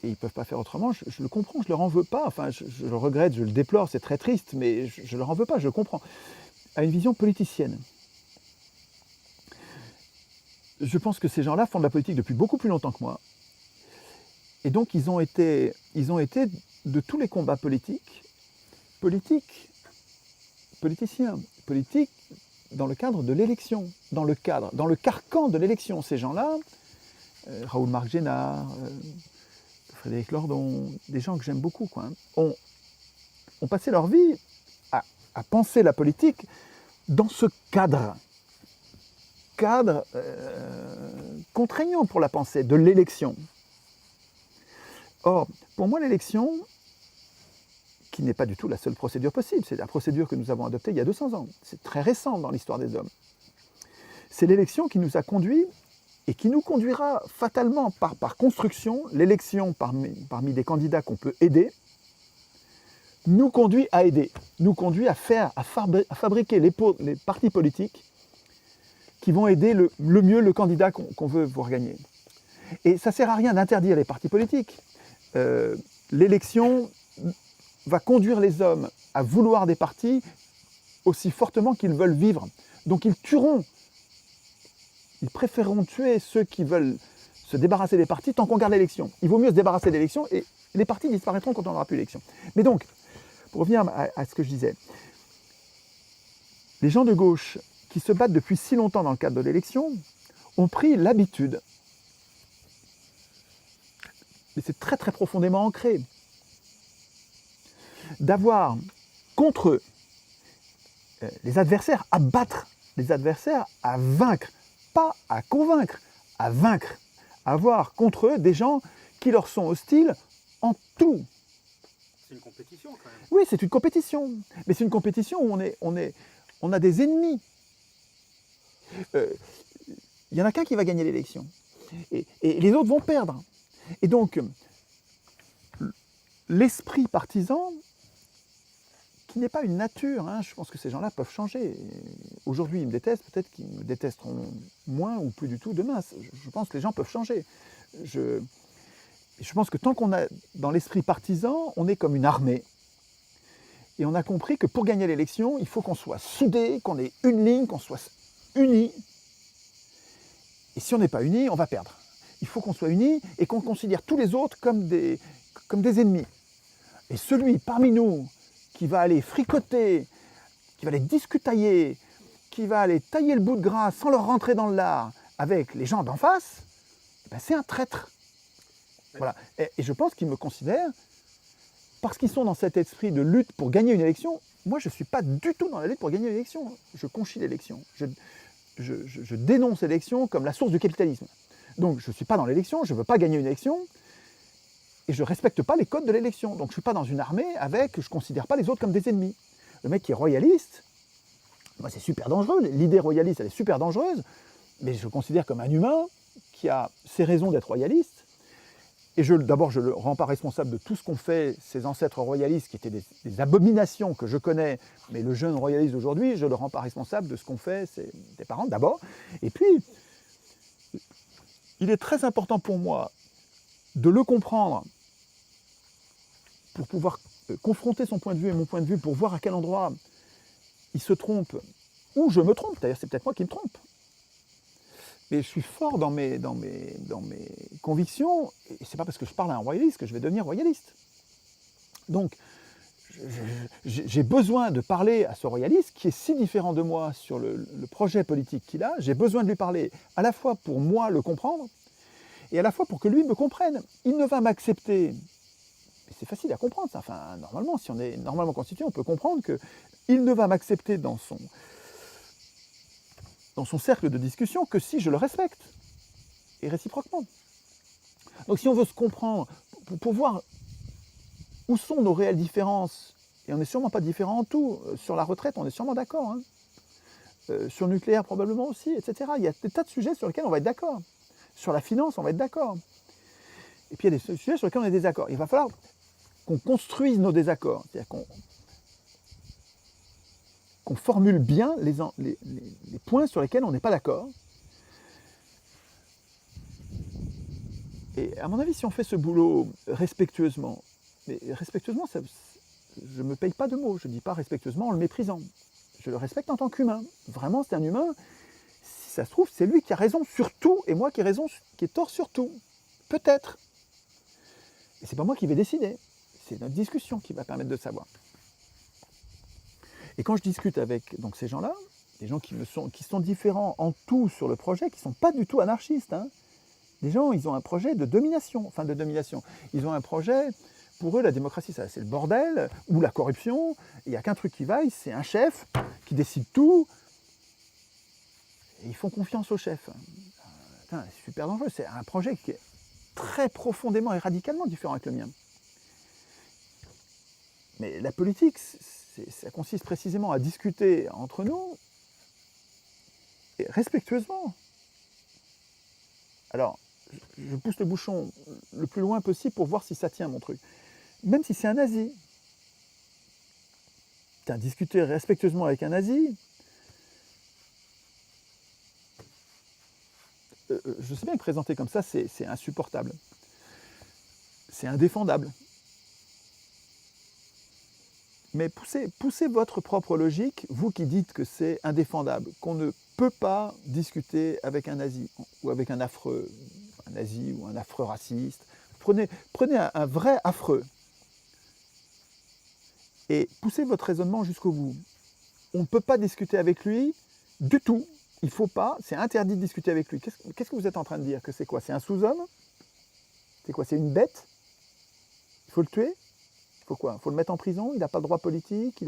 et ils ne peuvent pas faire autrement, je le comprends, je ne leur en veux pas, enfin je le regrette, je le déplore, c'est très triste, mais je ne leur en veux pas, je le comprends, à une vision politicienne. Je pense que ces gens-là font de la politique depuis beaucoup plus longtemps que moi, et donc ils ont été de tous les combats politiciens, politiques dans le cadre de l'élection, dans le carcan de l'élection. Ces gens-là, Raoul Marc Génard, Frédéric Lordon, des gens que j'aime beaucoup, quoi, ont passé leur vie à penser la politique dans ce cadre contraignant pour la pensée, de l'élection. Or, pour moi, l'élection, qui n'est pas du tout la seule procédure possible, c'est la procédure que nous avons adoptée il y a 200 ans, c'est très récent dans l'histoire des hommes. C'est l'élection qui nous a conduits et qui nous conduira fatalement par construction, l'élection parmi des candidats qu'on peut aider, nous conduit à aider, nous conduit à fabriquer les partis politiques qui vont aider le mieux le candidat qu'on veut voir gagner. Et ça ne sert à rien d'interdire les partis politiques. L'élection va conduire les hommes à vouloir des partis aussi fortement qu'ils veulent vivre. Donc ils préféreront tuer ceux qui veulent se débarrasser des partis tant qu'on garde l'élection. Il vaut mieux se débarrasser de l'élection et les partis disparaîtront quand on n'aura plus l'élection. Mais donc, pour revenir à ce que je disais, les gens de gauche qui se battent depuis si longtemps dans le cadre de l'élection ont pris l'habitude, et c'est très très profondément ancré, d'avoir contre eux les adversaires à battre, les adversaires à vaincre, pas à convaincre, à vaincre, avoir contre eux des gens qui leur sont hostiles en tout. C'est une compétition quand même. Oui, c'est une compétition, mais c'est une compétition où on a des ennemis. Il n'y en a qu'un qui va gagner l'élection, et les autres vont perdre. Et donc, l'esprit partisan, qui n'est pas une nature, hein, je pense que ces gens-là peuvent changer. Aujourd'hui, ils me détestent, peut-être qu'ils me détesteront moins ou plus du tout demain. Je pense que les gens peuvent changer. Je pense que tant qu'on a dans l'esprit partisan, on est comme une armée. Et on a compris que pour gagner l'élection, il faut qu'on soit soudés, qu'on ait une ligne, qu'on soit unis. Et si on n'est pas unis, on va perdre. Il faut qu'on soit unis et qu'on considère tous les autres comme des ennemis. Et celui parmi nous qui va aller fricoter, qui va aller discutailler, qui va aller tailler le bout de gras sans leur rentrer dans le lard avec les gens d'en face, ben c'est un traître. Voilà. Et je pense qu'ils me considèrent, parce qu'ils sont dans cet esprit de lutte pour gagner une élection. Moi, je ne suis pas du tout dans la lutte pour gagner une élection. Je conchis l'élection. Je dénonce l'élection comme la source du capitalisme. Donc, je ne suis pas dans l'élection, je ne veux pas gagner une élection, et je ne respecte pas les codes de l'élection. Donc, je ne suis pas dans une armée avec, je ne considère pas les autres comme des ennemis. Le mec qui est royaliste, moi, c'est super dangereux. L'idée royaliste, elle est super dangereuse, mais je le considère comme un humain qui a ses raisons d'être royaliste. Et d'abord, je ne le rends pas responsable de tout ce qu'ont fait ses ancêtres royalistes, qui étaient des abominations que je connais, mais le jeune royaliste d'aujourd'hui, je ne le rends pas responsable de ce qu'ont fait ses parents, d'abord. Et puis, il est très important pour moi de le comprendre pour pouvoir confronter son point de vue et mon point de vue, pour voir à quel endroit il se trompe, ou je me trompe, d'ailleurs c'est peut-être moi qui me trompe. Mais je suis fort dans mes convictions, et c'est pas parce que je parle à un royaliste que je vais devenir royaliste. Donc, j'ai besoin de parler à ce royaliste qui est si différent de moi sur le projet politique qu'il a. J'ai besoin de lui parler à la fois pour moi le comprendre et à la fois pour que lui me comprenne. Il ne va m'accepter. C'est facile à comprendre ça. Enfin, normalement, si on est normalement constitué, on peut comprendre qu'il ne va m'accepter dans son cercle de discussion que si je le respecte, et réciproquement. Donc si on veut se comprendre, pour voir où sont nos réelles différences, et on n'est sûrement pas différents en tout, sur la retraite on est sûrement d'accord, hein. Sur le nucléaire probablement aussi, etc. Il y a des tas de sujets sur lesquels on va être d'accord. Sur la finance on va être d'accord. Et puis il y a des sujets sur lesquels on est désaccord. Il va falloir qu'on construise nos désaccords, c'est-à-dire qu'on formule bien les points sur lesquels on n'est pas d'accord. Et à mon avis, si on fait ce boulot respectueusement, mais respectueusement, je ne me paye pas de mots, je ne dis pas respectueusement en le méprisant. Je le respecte en tant qu'humain. Vraiment, c'est un humain. Si ça se trouve, c'est lui qui a raison sur tout, et moi qui ai tort sur tout. Peut-être. Et c'est pas moi qui vais décider. C'est notre discussion qui va permettre de savoir. Et quand je discute avec donc, ces gens-là, des gens qui sont différents en tout sur le projet, qui ne sont pas du tout anarchistes, hein. Des gens, ils ont un projet de domination, Ils ont un projet, pour eux, la démocratie, c'est le bordel, ou la corruption. Il n'y a qu'un truc qui vaille, c'est un chef qui décide tout. Et ils font confiance au chef. C'est super dangereux. C'est un projet qui est très profondément et radicalement différent avec le mien. Mais la politique, ça consiste précisément à discuter entre nous, et respectueusement. Alors, je pousse le bouchon le plus loin possible pour voir si ça tient mon truc. Même si c'est un nazi. Discuter respectueusement avec un nazi, je sais bien que présenter comme ça, c'est insupportable. C'est indéfendable. Mais poussez votre propre logique, vous qui dites que c'est indéfendable, qu'on ne peut pas discuter avec un nazi ou avec un nazi ou un affreux raciste. Prenez un vrai affreux et poussez votre raisonnement jusqu'au bout. On ne peut pas discuter avec lui du tout. Il ne faut pas, c'est interdit de discuter avec lui. Qu'est-ce que vous êtes en train de dire? Que c'est quoi? C'est un sous-homme? C'est quoi? C'est une bête? Il faut le tuer? Il faut quoi? Il faut le mettre en prison? Il n'a pas de droit politique?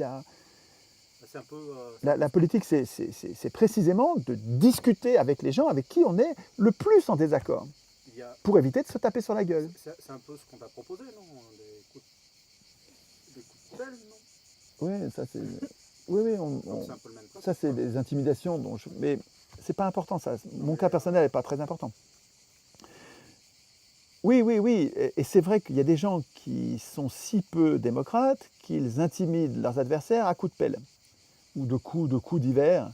C'est un peu, la politique, c'est précisément de discuter avec les gens avec qui on est le plus en désaccord, pour éviter de se taper sur la gueule. C'est un peu ce qu'on t'a proposé, non? Des coups de pelle, non? Oui, ça c'est... Oui, c'est un peu le même principe, ça c'est des intimidations, mais c'est pas important ça. Mon cas personnel n'est pas très important. Oui, et c'est vrai qu'il y a des gens qui sont si peu démocrates qu'ils intimident leurs adversaires à coups de pelle, ou de coups divers.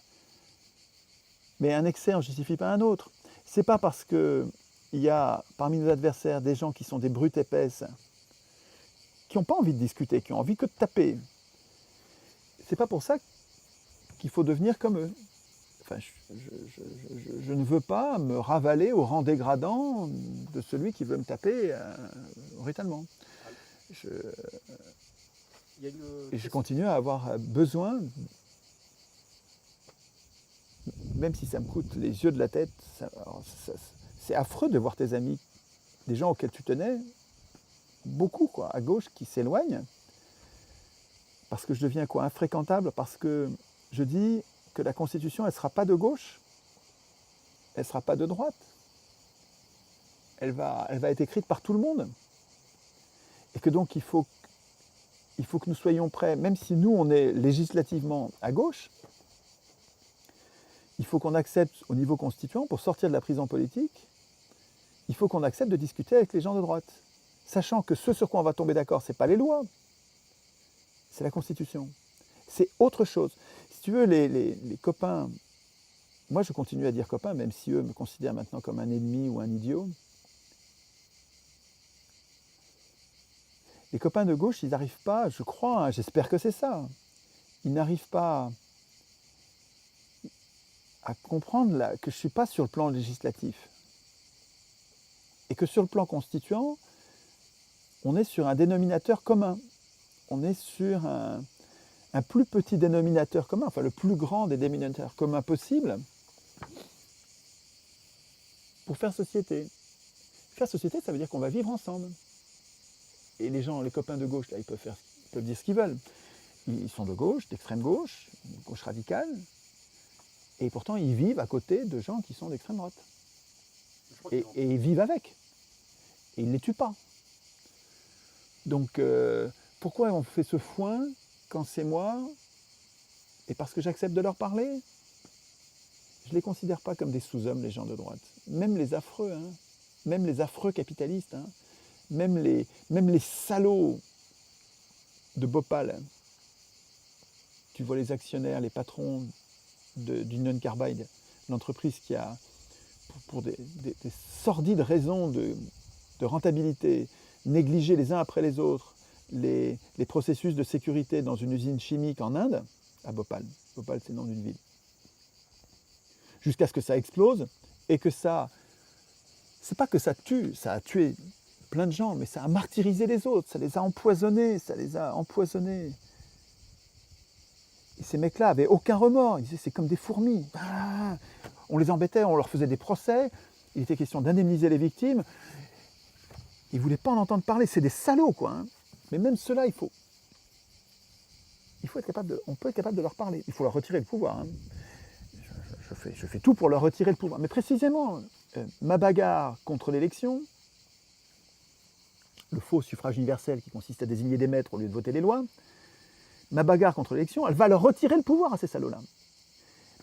Mais un excès ne justifie pas un autre. C'est pas parce qu'il y a parmi nos adversaires des gens qui sont des brutes épaisses, qui n'ont pas envie de discuter, qui ont envie que de taper. C'est pas pour ça qu'il faut devenir comme eux. Enfin, je ne veux pas me ravaler au rang dégradant de celui qui veut me taper brutalement. Et je continue à avoir besoin, même si ça me coûte les yeux de la tête, c'est affreux de voir tes amis, des gens auxquels tu tenais, beaucoup à gauche, qui s'éloignent, parce que je deviens infréquentable, parce que je dis que la Constitution, elle ne sera pas de gauche, elle ne sera pas de droite, elle va être écrite par tout le monde, et que donc il faut que nous soyons prêts, même si nous on est législativement à gauche, il faut qu'on accepte au niveau constituant, pour sortir de la prison politique, il faut qu'on accepte de discuter avec les gens de droite, sachant que ce sur quoi on va tomber d'accord, ce n'est pas les lois, c'est la Constitution. C'est autre chose. Si tu veux, les copains, moi je continue à dire copains, même si eux me considèrent maintenant comme un ennemi ou un idiot. Les copains de gauche, ils n'arrivent pas, je crois, j'espère que c'est ça, ils n'arrivent pas à comprendre là, que je ne suis pas sur le plan législatif. Et que sur le plan constituant, on est sur un dénominateur commun. On est sur un plus petit dénominateur commun, enfin le plus grand des dénominateurs communs possibles pour faire société. Faire société, ça veut dire qu'on va vivre ensemble. Et les gens, les copains de gauche, là, ils peuvent dire ce qu'ils veulent. Ils sont de gauche, d'extrême gauche radicale, et pourtant ils vivent à côté de gens qui sont d'extrême droite. Et ils vivent avec. Et ils ne les tuent pas. Donc, pourquoi on fait ce foin quand c'est moi? Et parce que j'accepte de leur parler? Je ne les considère pas comme des sous-hommes, les gens de droite. Même les affreux, hein. Même les affreux capitalistes, hein. Même les salauds de Bhopal. Tu vois les actionnaires, les patrons d'Union Carbide, l'entreprise qui a, pour des sordides raisons de rentabilité, négligé les uns après les autres les processus de sécurité dans une usine chimique en Inde, à Bhopal. Bhopal, c'est le nom d'une ville. Jusqu'à ce que ça explose et que ça... C'est pas que ça tue, ça a tué plein de gens, mais ça a martyrisé les autres, ça les a empoisonnés, Et ces mecs-là avaient aucun remords, ils disaient c'est comme des fourmis. Ah, on les embêtait, on leur faisait des procès, il était question d'indemniser les victimes. Ils ne voulaient pas en entendre parler, c'est des salauds quoi. Hein. Mais même ceux-là, on peut être capable de leur parler. Il faut leur retirer le pouvoir. Hein. Je fais tout pour leur retirer le pouvoir. Mais précisément, ma bagarre contre l'élection, le faux suffrage universel qui consiste à désigner des maîtres au lieu de voter les lois, ma bagarre contre l'élection, elle va leur retirer le pouvoir à ces salauds-là.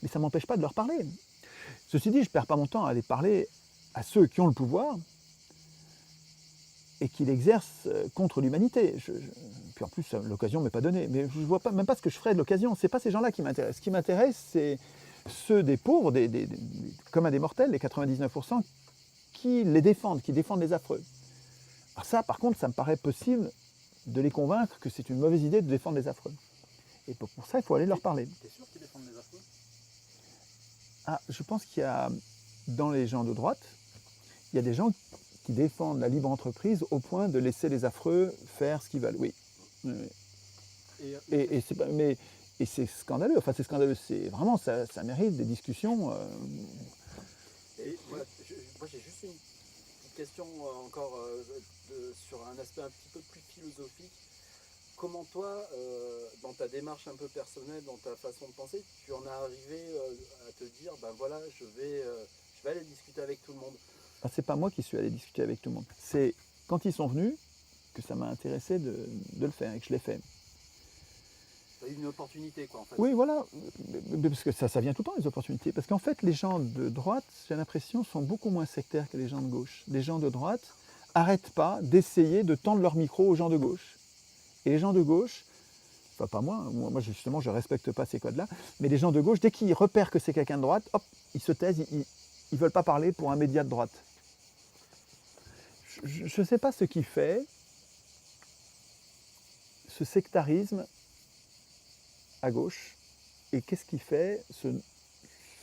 Mais ça ne m'empêche pas de leur parler. Ceci dit, je ne perds pas mon temps à aller parler à ceux qui ont le pouvoir et qui l'exercent contre l'humanité. Puis en plus, l'occasion ne m'est pas donnée. Mais je ne vois même pas ce que je ferais de l'occasion. Ce n'est pas ces gens-là qui m'intéressent. Ce qui m'intéresse, c'est ceux des pauvres, comme des mortels, les 99%, qui les défendent, qui défendent les affreux. Alors ça, par contre, ça me paraît possible de les convaincre que c'est une mauvaise idée de défendre les affreux. Et pour ça, il faut aller leur parler. T'es sûr qu'ils défendent les affreux? Ah, je pense qu'il y a, dans les gens de droite, il y a des gens qui défendent la libre entreprise au point de laisser les affreux faire ce qu'ils veulent. Oui. Et c'est scandaleux. Enfin, c'est scandaleux. C'est vraiment, ça mérite des discussions. Et moi, j'ai juste une petite question encore sur un aspect un petit peu plus philosophique. Comment toi, dans ta démarche un peu personnelle, dans ta façon de penser, tu en es arrivé à te dire, ben voilà, je vais aller discuter avec tout le monde. C'est pas moi qui suis allé discuter avec tout le monde. C'est quand ils sont venus que ça m'a intéressé de le faire et que je l'ai fait. Tu as eu une opportunité, quoi, en fait. Oui, voilà. Parce que ça vient tout le temps, les opportunités. Parce qu'en fait, les gens de droite, j'ai l'impression, sont beaucoup moins sectaires que les gens de gauche. Les gens de droite n'arrêtent pas d'essayer de tendre leur micro aux gens de gauche. Et les gens de gauche, enfin pas moi justement je ne respecte pas ces codes-là, mais les gens de gauche, dès qu'ils repèrent que c'est quelqu'un de droite, hop, ils se taisent, ils ne veulent pas parler pour un média de droite. Je ne sais pas ce qui fait ce sectarisme à gauche et qu'est-ce qui fait ce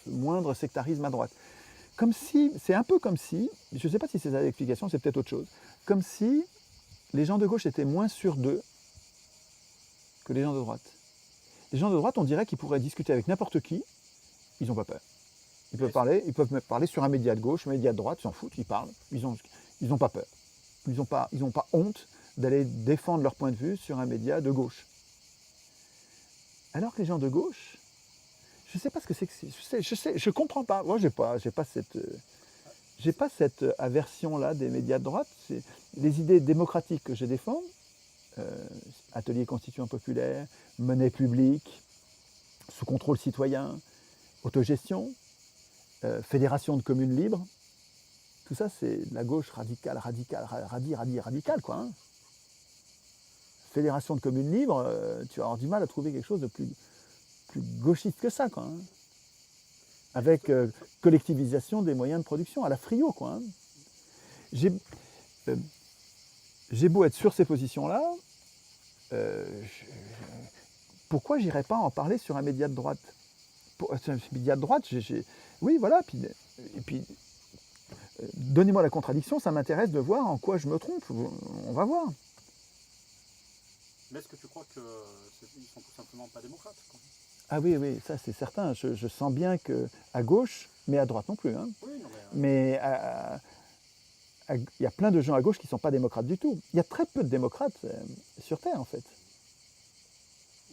moindre sectarisme à droite. Comme si, c'est un peu comme si, je ne sais pas si c'est ça l'explication, c'est peut-être autre chose, comme si les gens de gauche étaient moins sûrs d'eux que les gens de droite. Les gens de droite, on dirait qu'ils pourraient discuter avec n'importe qui, ils n'ont pas peur. Ils peuvent même parler sur un média de gauche, un média de droite, ils s'en foutent, ils parlent, ils n'ont pas peur. Ils n'ont pas honte d'aller défendre leur point de vue sur un média de gauche. Alors que les gens de gauche, je ne sais pas ce que c'est que je comprends pas. Moi, j'ai pas cette aversion-là des médias de droite. C'est les idées démocratiques que je défends, atelier constituant populaire, monnaie publique, sous contrôle citoyen, autogestion, fédération de communes libres. Tout ça, c'est la gauche radicale, quoi. Hein. Fédération de communes libres, tu vas avoir du mal à trouver quelque chose de plus gauchiste que ça, quoi. Hein. Avec collectivisation des moyens de production, à la Friot, quoi. Hein. J'ai beau être sur ces positions-là, pourquoi j'irais pas en parler sur un média de droite? il y a de droite, oui, voilà. Et puis, donnez-moi la contradiction, ça m'intéresse de voir en quoi je me trompe. On va voir. Mais est-ce que tu crois qu'ils sont tout simplement pas démocrates, quoi? Ah oui, oui, ça c'est certain. Je sens bien qu'à gauche, mais à droite non plus. Hein. Oui, non, Mais il y a plein de gens à gauche qui ne sont pas démocrates du tout. Il y a très peu de démocrates sur Terre, en fait.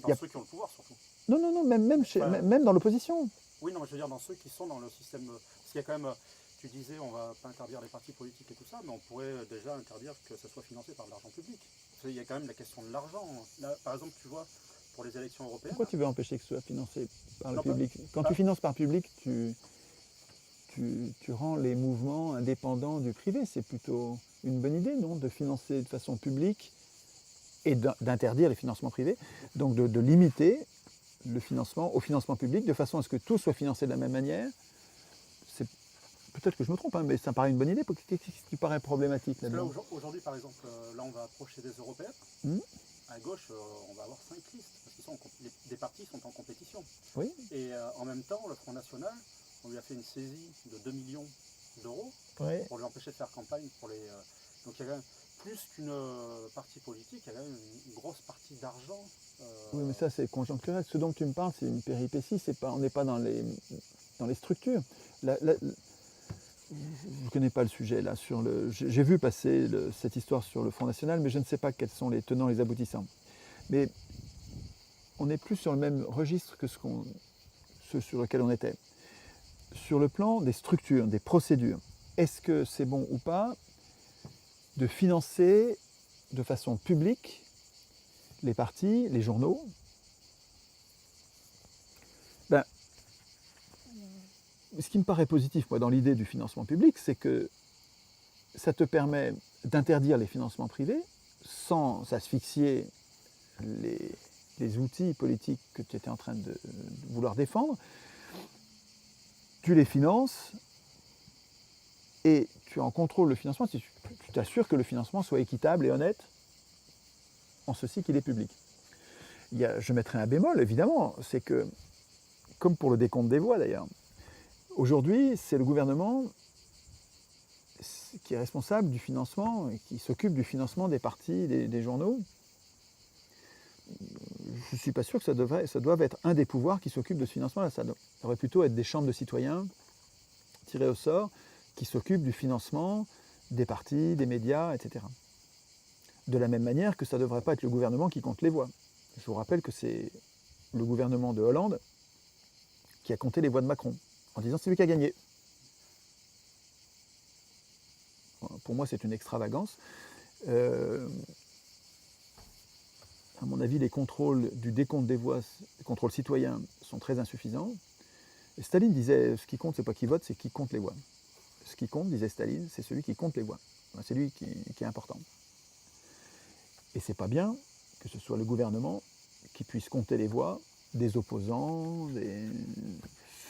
dans ceux qui ont le pouvoir, surtout. Non, non, non, même dans l'opposition. Oui, non, mais je veux dire dans ceux qui sont dans le système. Parce qu'il y a quand même. Tu disais, on va pas interdire les partis politiques et tout ça, mais on pourrait déjà interdire que ça soit financé par de l'argent public. Parce qu'il y a quand même la question de l'argent. Là, par exemple, tu vois, pour les élections européennes. Pourquoi tu veux empêcher que ce soit financé par le Non, public? Quand tu finances par public, tu rends les mouvements indépendants du privé. C'est plutôt une bonne idée, non? De financer de façon publique et d'interdire les financements privés. Donc de limiter le financement au financement public de façon à ce que tout soit financé de la même manière. Peut-être que je me trompe, hein, mais ça me paraît une bonne idée. Qu'est-ce qui paraît problématique là-dedans? Là, aujourd'hui, par exemple, là, on va approcher des européennes. À gauche, on va avoir 5 listes, parce que des partis sont en compétition. Oui. Et en même temps, le Front National, on lui a fait une saisie de 2 millions d'euros pour lui empêcher de faire campagne pour les. Donc il y a quand même plus qu'une partie politique, il y a quand même une grosse partie d'argent. Oui, mais ça c'est conjoncturel. Ce dont tu me parles, c'est une péripétie. On n'est pas dans les structures. Je ne connais pas le sujet là. J'ai vu passer cette histoire sur le Front National, mais je ne sais pas quels sont les tenants et les aboutissants. Mais on est plus sur le même registre que ce sur lequel on était. Sur le plan des structures, des procédures, est-ce que c'est bon ou pas de financer de façon publique les partis, les journaux? Ce qui me paraît positif, moi, dans l'idée du financement public, c'est que ça te permet d'interdire les financements privés sans asphyxier les outils politiques que tu étais en train de vouloir défendre. Tu les finances et tu en contrôles le financement. Tu t'assures que le financement soit équitable et honnête, en ceci qu'il est public. Je mettrai un bémol, évidemment, c'est que, comme pour le décompte des voix d'ailleurs, aujourd'hui, c'est le gouvernement qui est responsable du financement et qui s'occupe du financement des partis, des journaux. Je ne suis pas sûr que ça doive être un des pouvoirs qui s'occupe de ce financement-là. Ça devrait plutôt être des chambres de citoyens tirées au sort qui s'occupent du financement des partis, des médias, etc. De la même manière que ça ne devrait pas être le gouvernement qui compte les voix. Je vous rappelle que c'est le gouvernement de Hollande qui a compté les voix de Macron, en disant c'est lui qui a gagné. Pour moi, c'est une extravagance. À mon avis, les contrôles du décompte des voix, les contrôles citoyens, sont très insuffisants. Et Staline disait, ce qui compte, c'est pas qui vote, c'est qui compte les voix. Ce qui compte, disait Staline, c'est celui qui compte les voix. C'est lui qui est important. Et c'est pas bien que ce soit le gouvernement qui puisse compter les voix des opposants.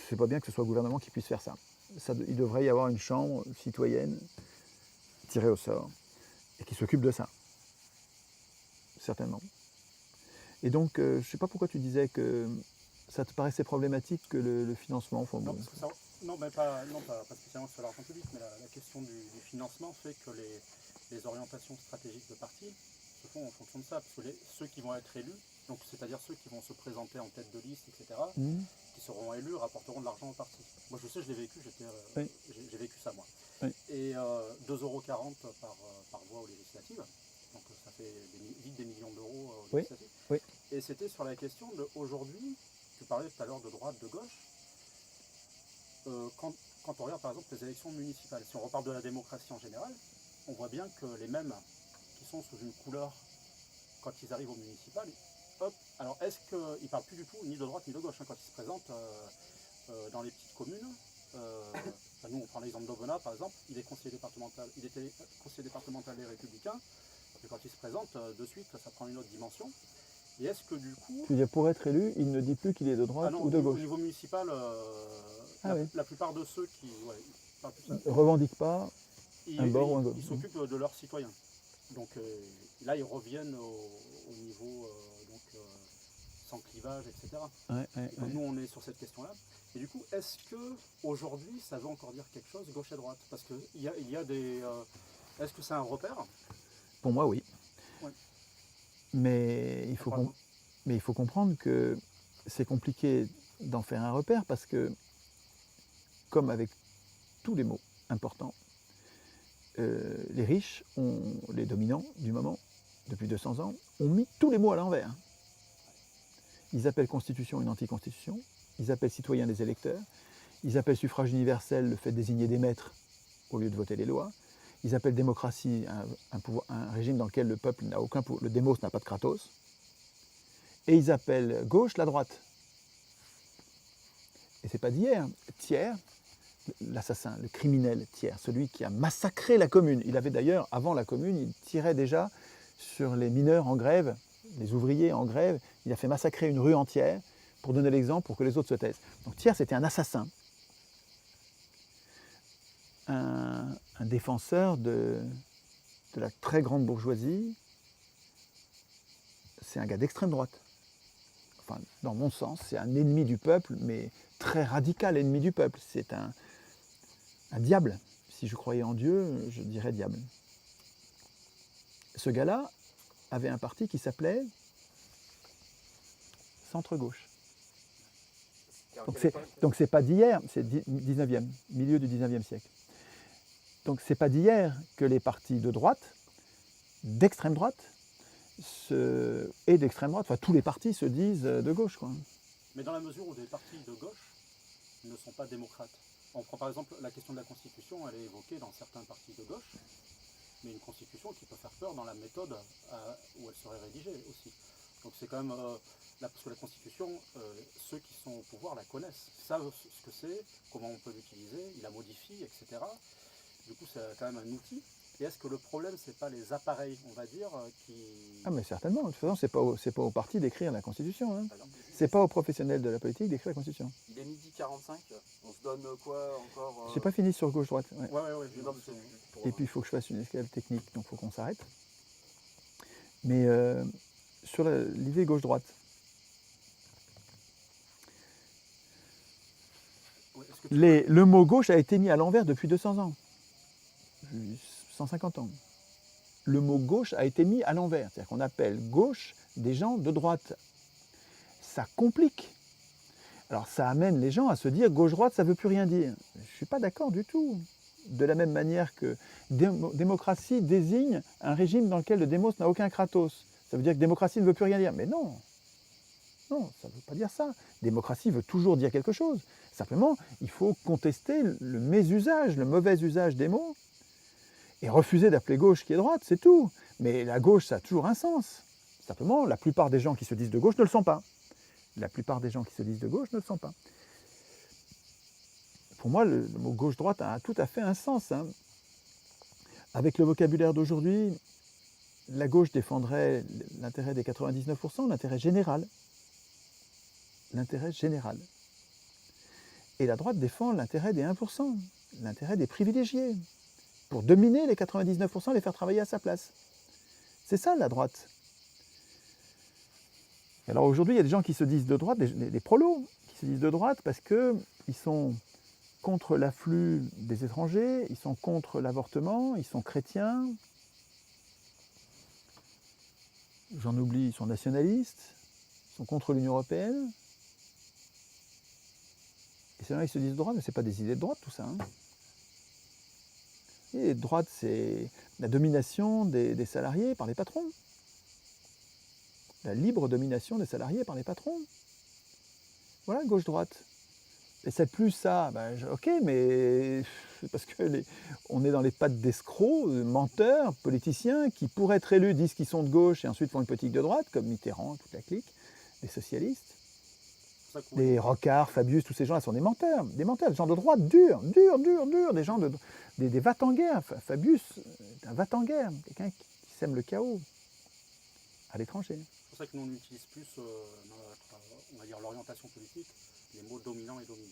C'est pas bien que ce soit le gouvernement qui puisse faire ça. Il devrait y avoir une chambre citoyenne tirée au sort et qui s'occupe de ça. Certainement. Et donc, je ne sais pas pourquoi tu disais que ça te paraissait problématique que le financement... Non, parce que ça, non, mais pas spécialement sur l'argent public, mais la question du financement fait que les orientations stratégiques de partis se font en fonction de ça. Parce que ceux qui vont être élus, donc c'est-à-dire ceux qui vont se présenter en tête de liste, etc., qui seront élus, rapporteront de l'argent au parti. Moi, je sais, je l'ai vécu, j'ai vécu ça, moi. Oui. Et 2,40 € par voix aux législatives. Donc ça fait vite des millions d'euros aux législatives. Oui. Et c'était sur la question de aujourd'hui, tu parlais tout à l'heure de droite, de gauche. Quand on regarde par exemple les élections municipales, si on reparle de la démocratie en général, on voit bien que les mêmes qui sont sous une couleur, quand ils arrivent au municipal, hop, alors est-ce qu'ils ne parlent plus du tout ni de droite ni de gauche, hein, quand ils se présentent dans les petites communes. Nous on prend l'exemple d'Aubenas par exemple, il était conseiller départemental des Républicains, et quand il se présente, de suite ça prend une autre dimension. Et est-ce que du coup... Tu veux dire, pour être élu, il ne dit plus qu'il est de droite ou de gauche? Au niveau municipal, la plupart de ceux qui ne revendiquent pas un bord ou un gauche. Ils s'occupent de leurs citoyens. Donc là, ils reviennent au niveau sans clivage, etc. Ouais, Et comme nous, on est sur cette question-là. Et du coup, est-ce qu'aujourd'hui, ça veut encore dire quelque chose, gauche et droite? Parce qu'il y a des... est-ce que c'est un repère? Pour moi, oui. Ouais. Mais il faut comprendre que c'est compliqué d'en faire un repère parce que, comme avec tous les mots importants, les riches, les dominants du moment, depuis 200 ans, ont mis tous les mots à l'envers. Ils appellent constitution une anticonstitution, ils appellent citoyens des électeurs, ils appellent suffrage universel le fait de désigner des maîtres au lieu de voter les lois, ils appellent démocratie un régime dans lequel le peuple n'a aucun pouvoir, le démos n'a pas de kratos, et ils appellent gauche la droite. Et c'est pas d'hier. Thiers, l'assassin, le criminel Thiers, celui qui a massacré la commune. Il avait d'ailleurs, avant la commune, il tirait déjà sur les mineurs en grève, les ouvriers en grève. Il a fait massacrer une rue entière pour donner l'exemple, pour que les autres se taisent. Donc Thiers, c'était un assassin, un défenseur de la très grande bourgeoisie. C'est un gars d'extrême droite. Enfin, dans mon sens, c'est un ennemi du peuple, mais très radical ennemi du peuple. C'est un diable. Si je croyais en Dieu, je dirais diable. Ce gars-là avait un parti qui s'appelait Centre-Gauche. Donc c'est pas d'hier, c'est 19e, milieu du 19e siècle. Donc c'est pas d'hier que les partis de droite, d'extrême droite, et d'extrême droite, enfin tous les partis se disent de gauche, quoi. Mais dans la mesure où des partis de gauche ne sont pas démocrates. On prend par exemple la question de la Constitution, elle est évoquée dans certains partis de gauche, mais une Constitution qui peut faire peur dans la méthode où elle serait rédigée aussi. Donc c'est quand même, parce que la Constitution, ceux qui sont au pouvoir la connaissent, savent ce que c'est, comment on peut l'utiliser, ils la modifient, etc. Du coup c'est quand même un outil. Et est-ce que le problème, c'est pas les appareils, on va dire, qui... Ah mais certainement, de toute façon, c'est pas au parti d'écrire la Constitution. Hein. C'est pas aux professionnels de la politique d'écrire la Constitution. Il est midi 45, on se donne quoi encore J'ai pas fini sur gauche-droite. Ouais. Ouais, Et puis il faut que je fasse une escale technique, donc il faut qu'on s'arrête. Mais sur l'idée gauche-droite, le mot gauche a été mis à l'envers depuis 200 ans. 150 ans. Le mot gauche a été mis à l'envers. C'est-à-dire qu'on appelle gauche des gens de droite. Ça complique. Alors ça amène les gens à se dire gauche-droite, ça ne veut plus rien dire. Je ne suis pas d'accord du tout. De la même manière que démocratie désigne un régime dans lequel le démos n'a aucun kratos. Ça veut dire que démocratie ne veut plus rien dire. Mais non, non, ça ne veut pas dire ça. Démocratie veut toujours dire quelque chose. Simplement, il faut contester le mésusage, le mauvais usage des mots, et refuser d'appeler gauche qui est droite, c'est tout. Mais la gauche, ça a toujours un sens. Simplement, la plupart des gens qui se disent de gauche ne le sont pas. La plupart des gens qui se disent de gauche ne le sont pas. Pour moi, le mot gauche-droite a tout à fait un sens. Hein. Avec le vocabulaire d'aujourd'hui, la gauche défendrait l'intérêt des 99%, l'intérêt général. L'intérêt général. Et la droite défend l'intérêt des 1%, l'intérêt des privilégiés, pour dominer les 99% et les faire travailler à sa place. C'est ça la droite. Et alors aujourd'hui, il y a des gens qui se disent de droite, des prolos, qui se disent de droite parce qu'ils sont contre l'afflux des étrangers, ils sont contre l'avortement, ils sont chrétiens, j'en oublie, ils sont nationalistes, ils sont contre l'Union européenne. Et ces gens, ils se disent de droite, mais ce n'est pas des idées de droite tout ça. Hein. Et droite, c'est la domination des salariés par les patrons. La libre domination des salariés par les patrons. Voilà, gauche-droite. Et c'est plus ça, ben, ok, mais parce qu'on est dans les pattes d'escrocs, menteurs, politiciens, qui pour être élus disent qu'ils sont de gauche et ensuite font une politique de droite, comme Mitterrand, toute la clique, les socialistes. Les Rocard, Fabius, tous ces gens-là sont des menteurs, des gens de droite durs, des gens des va-t-en-guerre. Fabius est un va-t-en-guerre, quelqu'un qui sème le chaos à l'étranger. C'est pour ça que nous on utilise plus dans on va dire l'orientation politique, les mots dominants et dominés.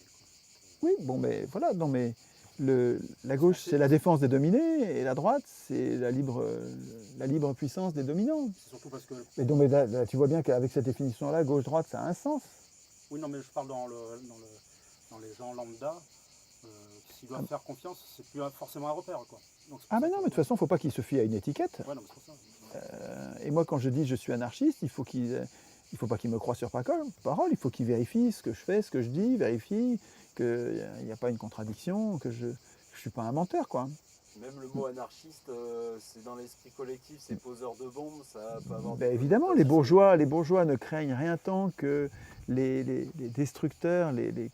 Oui, bon, mais voilà, non, mais La gauche, c'est la défense des dominés, et la droite, c'est la libre puissance des dominants. C'est surtout parce que... Et donc, mais là, tu vois bien qu'avec cette définition-là, gauche-droite, ça a un sens. Oui, non, mais je parle dans les gens lambda. S'ils doivent faire confiance, c'est plus forcément un repère, quoi. Donc, c'est pour Ah ça ben non, que- mais de toute façon, il ne faut pas qu'il se fie à une étiquette. Ouais, non, mais c'est pour ça. Et moi, quand je dis je suis anarchiste, il faut pas qu'il me croie sur parole, il faut qu'il vérifie ce que je fais, ce que je dis, vérifie qu'il n'y a pas une contradiction, que je ne suis pas un menteur, quoi. Même le mot anarchiste, c'est dans l'esprit collectif, c'est poseur de bombes, ça peut avoir... Ben évidemment, les bourgeois ne craignent rien tant que les destructeurs, les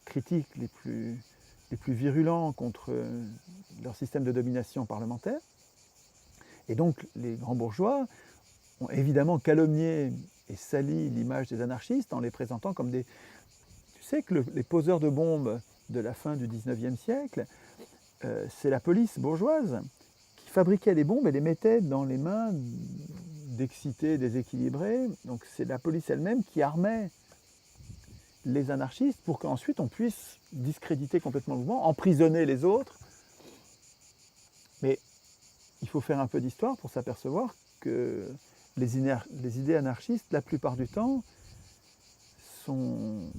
critiques les plus virulents contre leur système de domination parlementaire. Et donc, les grands bourgeois ont évidemment calomnié et sali l'image des anarchistes en les présentant comme des... Tu sais que les poseurs de bombes de la fin du 19e siècle, c'est la police bourgeoise qui fabriquait les bombes et les mettait dans les mains d'excités déséquilibrés. Donc c'est la police elle-même qui armait les anarchistes pour qu'ensuite on puisse discréditer complètement le mouvement, emprisonner les autres. Mais il faut faire un peu d'histoire pour s'apercevoir que les idées anarchistes, la plupart du temps, sont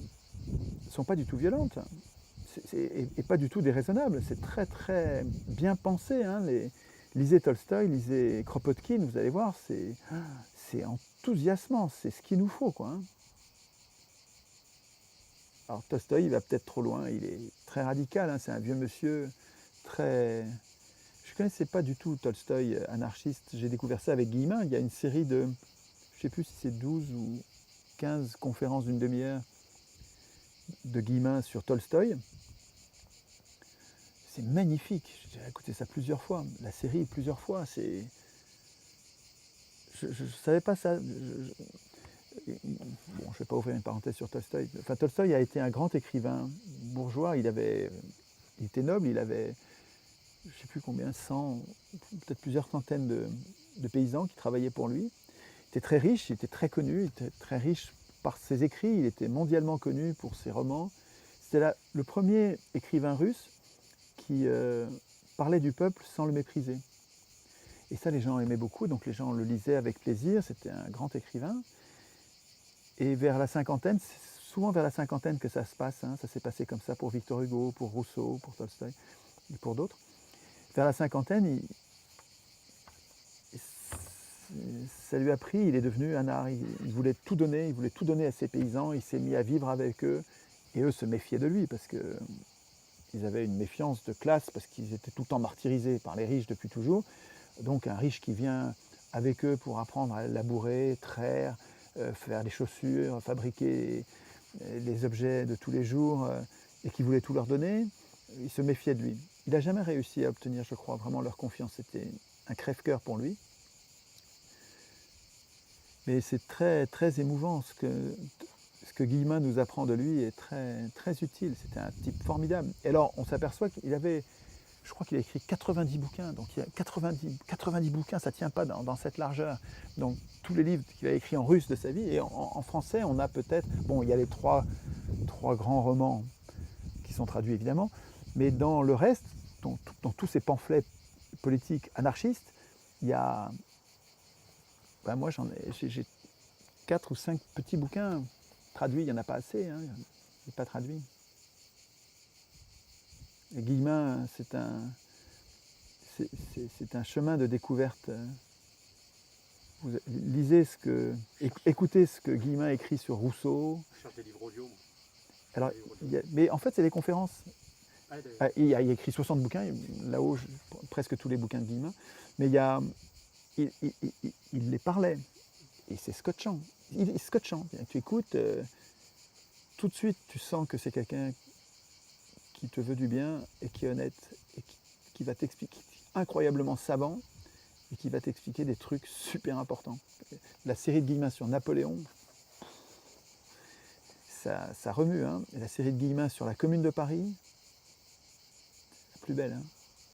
pas du tout violentes. Et pas du tout déraisonnable. C'est très très bien pensé. Hein. Lisez Tolstoï, lisez Kropotkin, vous allez voir, c'est enthousiasmant, c'est ce qu'il nous faut, quoi. Hein. Alors Tolstoï, il va peut-être trop loin, il est très radical, hein. C'est un vieux monsieur très... Je ne connaissais pas du tout Tolstoï anarchiste, j'ai découvert ça avec Guillemin. Il y a une série de, je ne sais plus si c'est 12 ou 15 conférences d'une demi-heure de Guillemin sur Tolstoï. C'est magnifique, j'ai écouté ça plusieurs fois, la série plusieurs fois. Je ne savais pas ça. Bon, je ne vais pas ouvrir une parenthèse sur Tolstoï. Enfin, Tolstoï a été un grand écrivain bourgeois. Il était noble, il avait, je ne sais plus combien, 100, peut-être plusieurs centaines de paysans qui travaillaient pour lui. Il était très riche, il était très connu, il était très riche par ses écrits, il était mondialement connu pour ses romans. C'était le premier écrivain russe qui parlait du peuple sans le mépriser. Et ça, les gens aimaient beaucoup, donc les gens le lisaient avec plaisir, c'était un grand écrivain. Et vers la cinquantaine, c'est souvent vers la cinquantaine que ça se passe, hein. Ça s'est passé comme ça pour Victor Hugo, pour Rousseau, pour Tolstoï et pour d'autres. Vers la cinquantaine, ça lui a pris, il est devenu anard, il voulait tout donner à ses paysans, il s'est mis à vivre avec eux, et eux se méfiaient de lui, parce que ils avaient une méfiance de classe parce qu'ils étaient tout le temps martyrisés par les riches depuis toujours. Donc un riche qui vient avec eux pour apprendre à labourer, traire, faire les chaussures, fabriquer les objets de tous les jours et qui voulait tout leur donner, ils se méfiaient de lui. Il n'a jamais réussi à obtenir, je crois, vraiment leur confiance. C'était un crève-cœur pour lui. Mais c'est très, très émouvant ce que Guillemin nous apprend de lui est très, très utile. C'était un type formidable. Et alors, on s'aperçoit qu'il avait, je crois qu'il a écrit 90 bouquins. Donc, il y a 90 bouquins, ça ne tient pas dans cette largeur. Donc, tous les livres qu'il a écrits en russe de sa vie. Et en français, on a peut-être, bon, il y a les trois grands romans qui sont traduits évidemment. Mais dans le reste, dans tous ces pamphlets politiques anarchistes, il y a, ben moi j'ai 4 ou 5 petits bouquins traduits, il n'y en a pas assez, hein, il n'est pas traduit. Et Guillemin, c'est un chemin de découverte. Vous lisez écoutez ce que Guillemin écrit sur Rousseau. Je cherche des livres audio. Alors, mais en fait, c'est des conférences. Il a écrit 60 bouquins, là-haut, presque tous les bouquins de Guillemin, mais il les parlait, et c'est scotchant. Il est scotchant. Tu écoutes, tout de suite, tu sens que c'est quelqu'un qui te veut du bien, et qui est honnête, et qui va t'expliquer, incroyablement savant, et qui va t'expliquer des trucs super importants. La série de Guillemin sur Napoléon, ça remue, hein. Et la série de Guillemin sur la Commune de Paris, la plus belle, hein.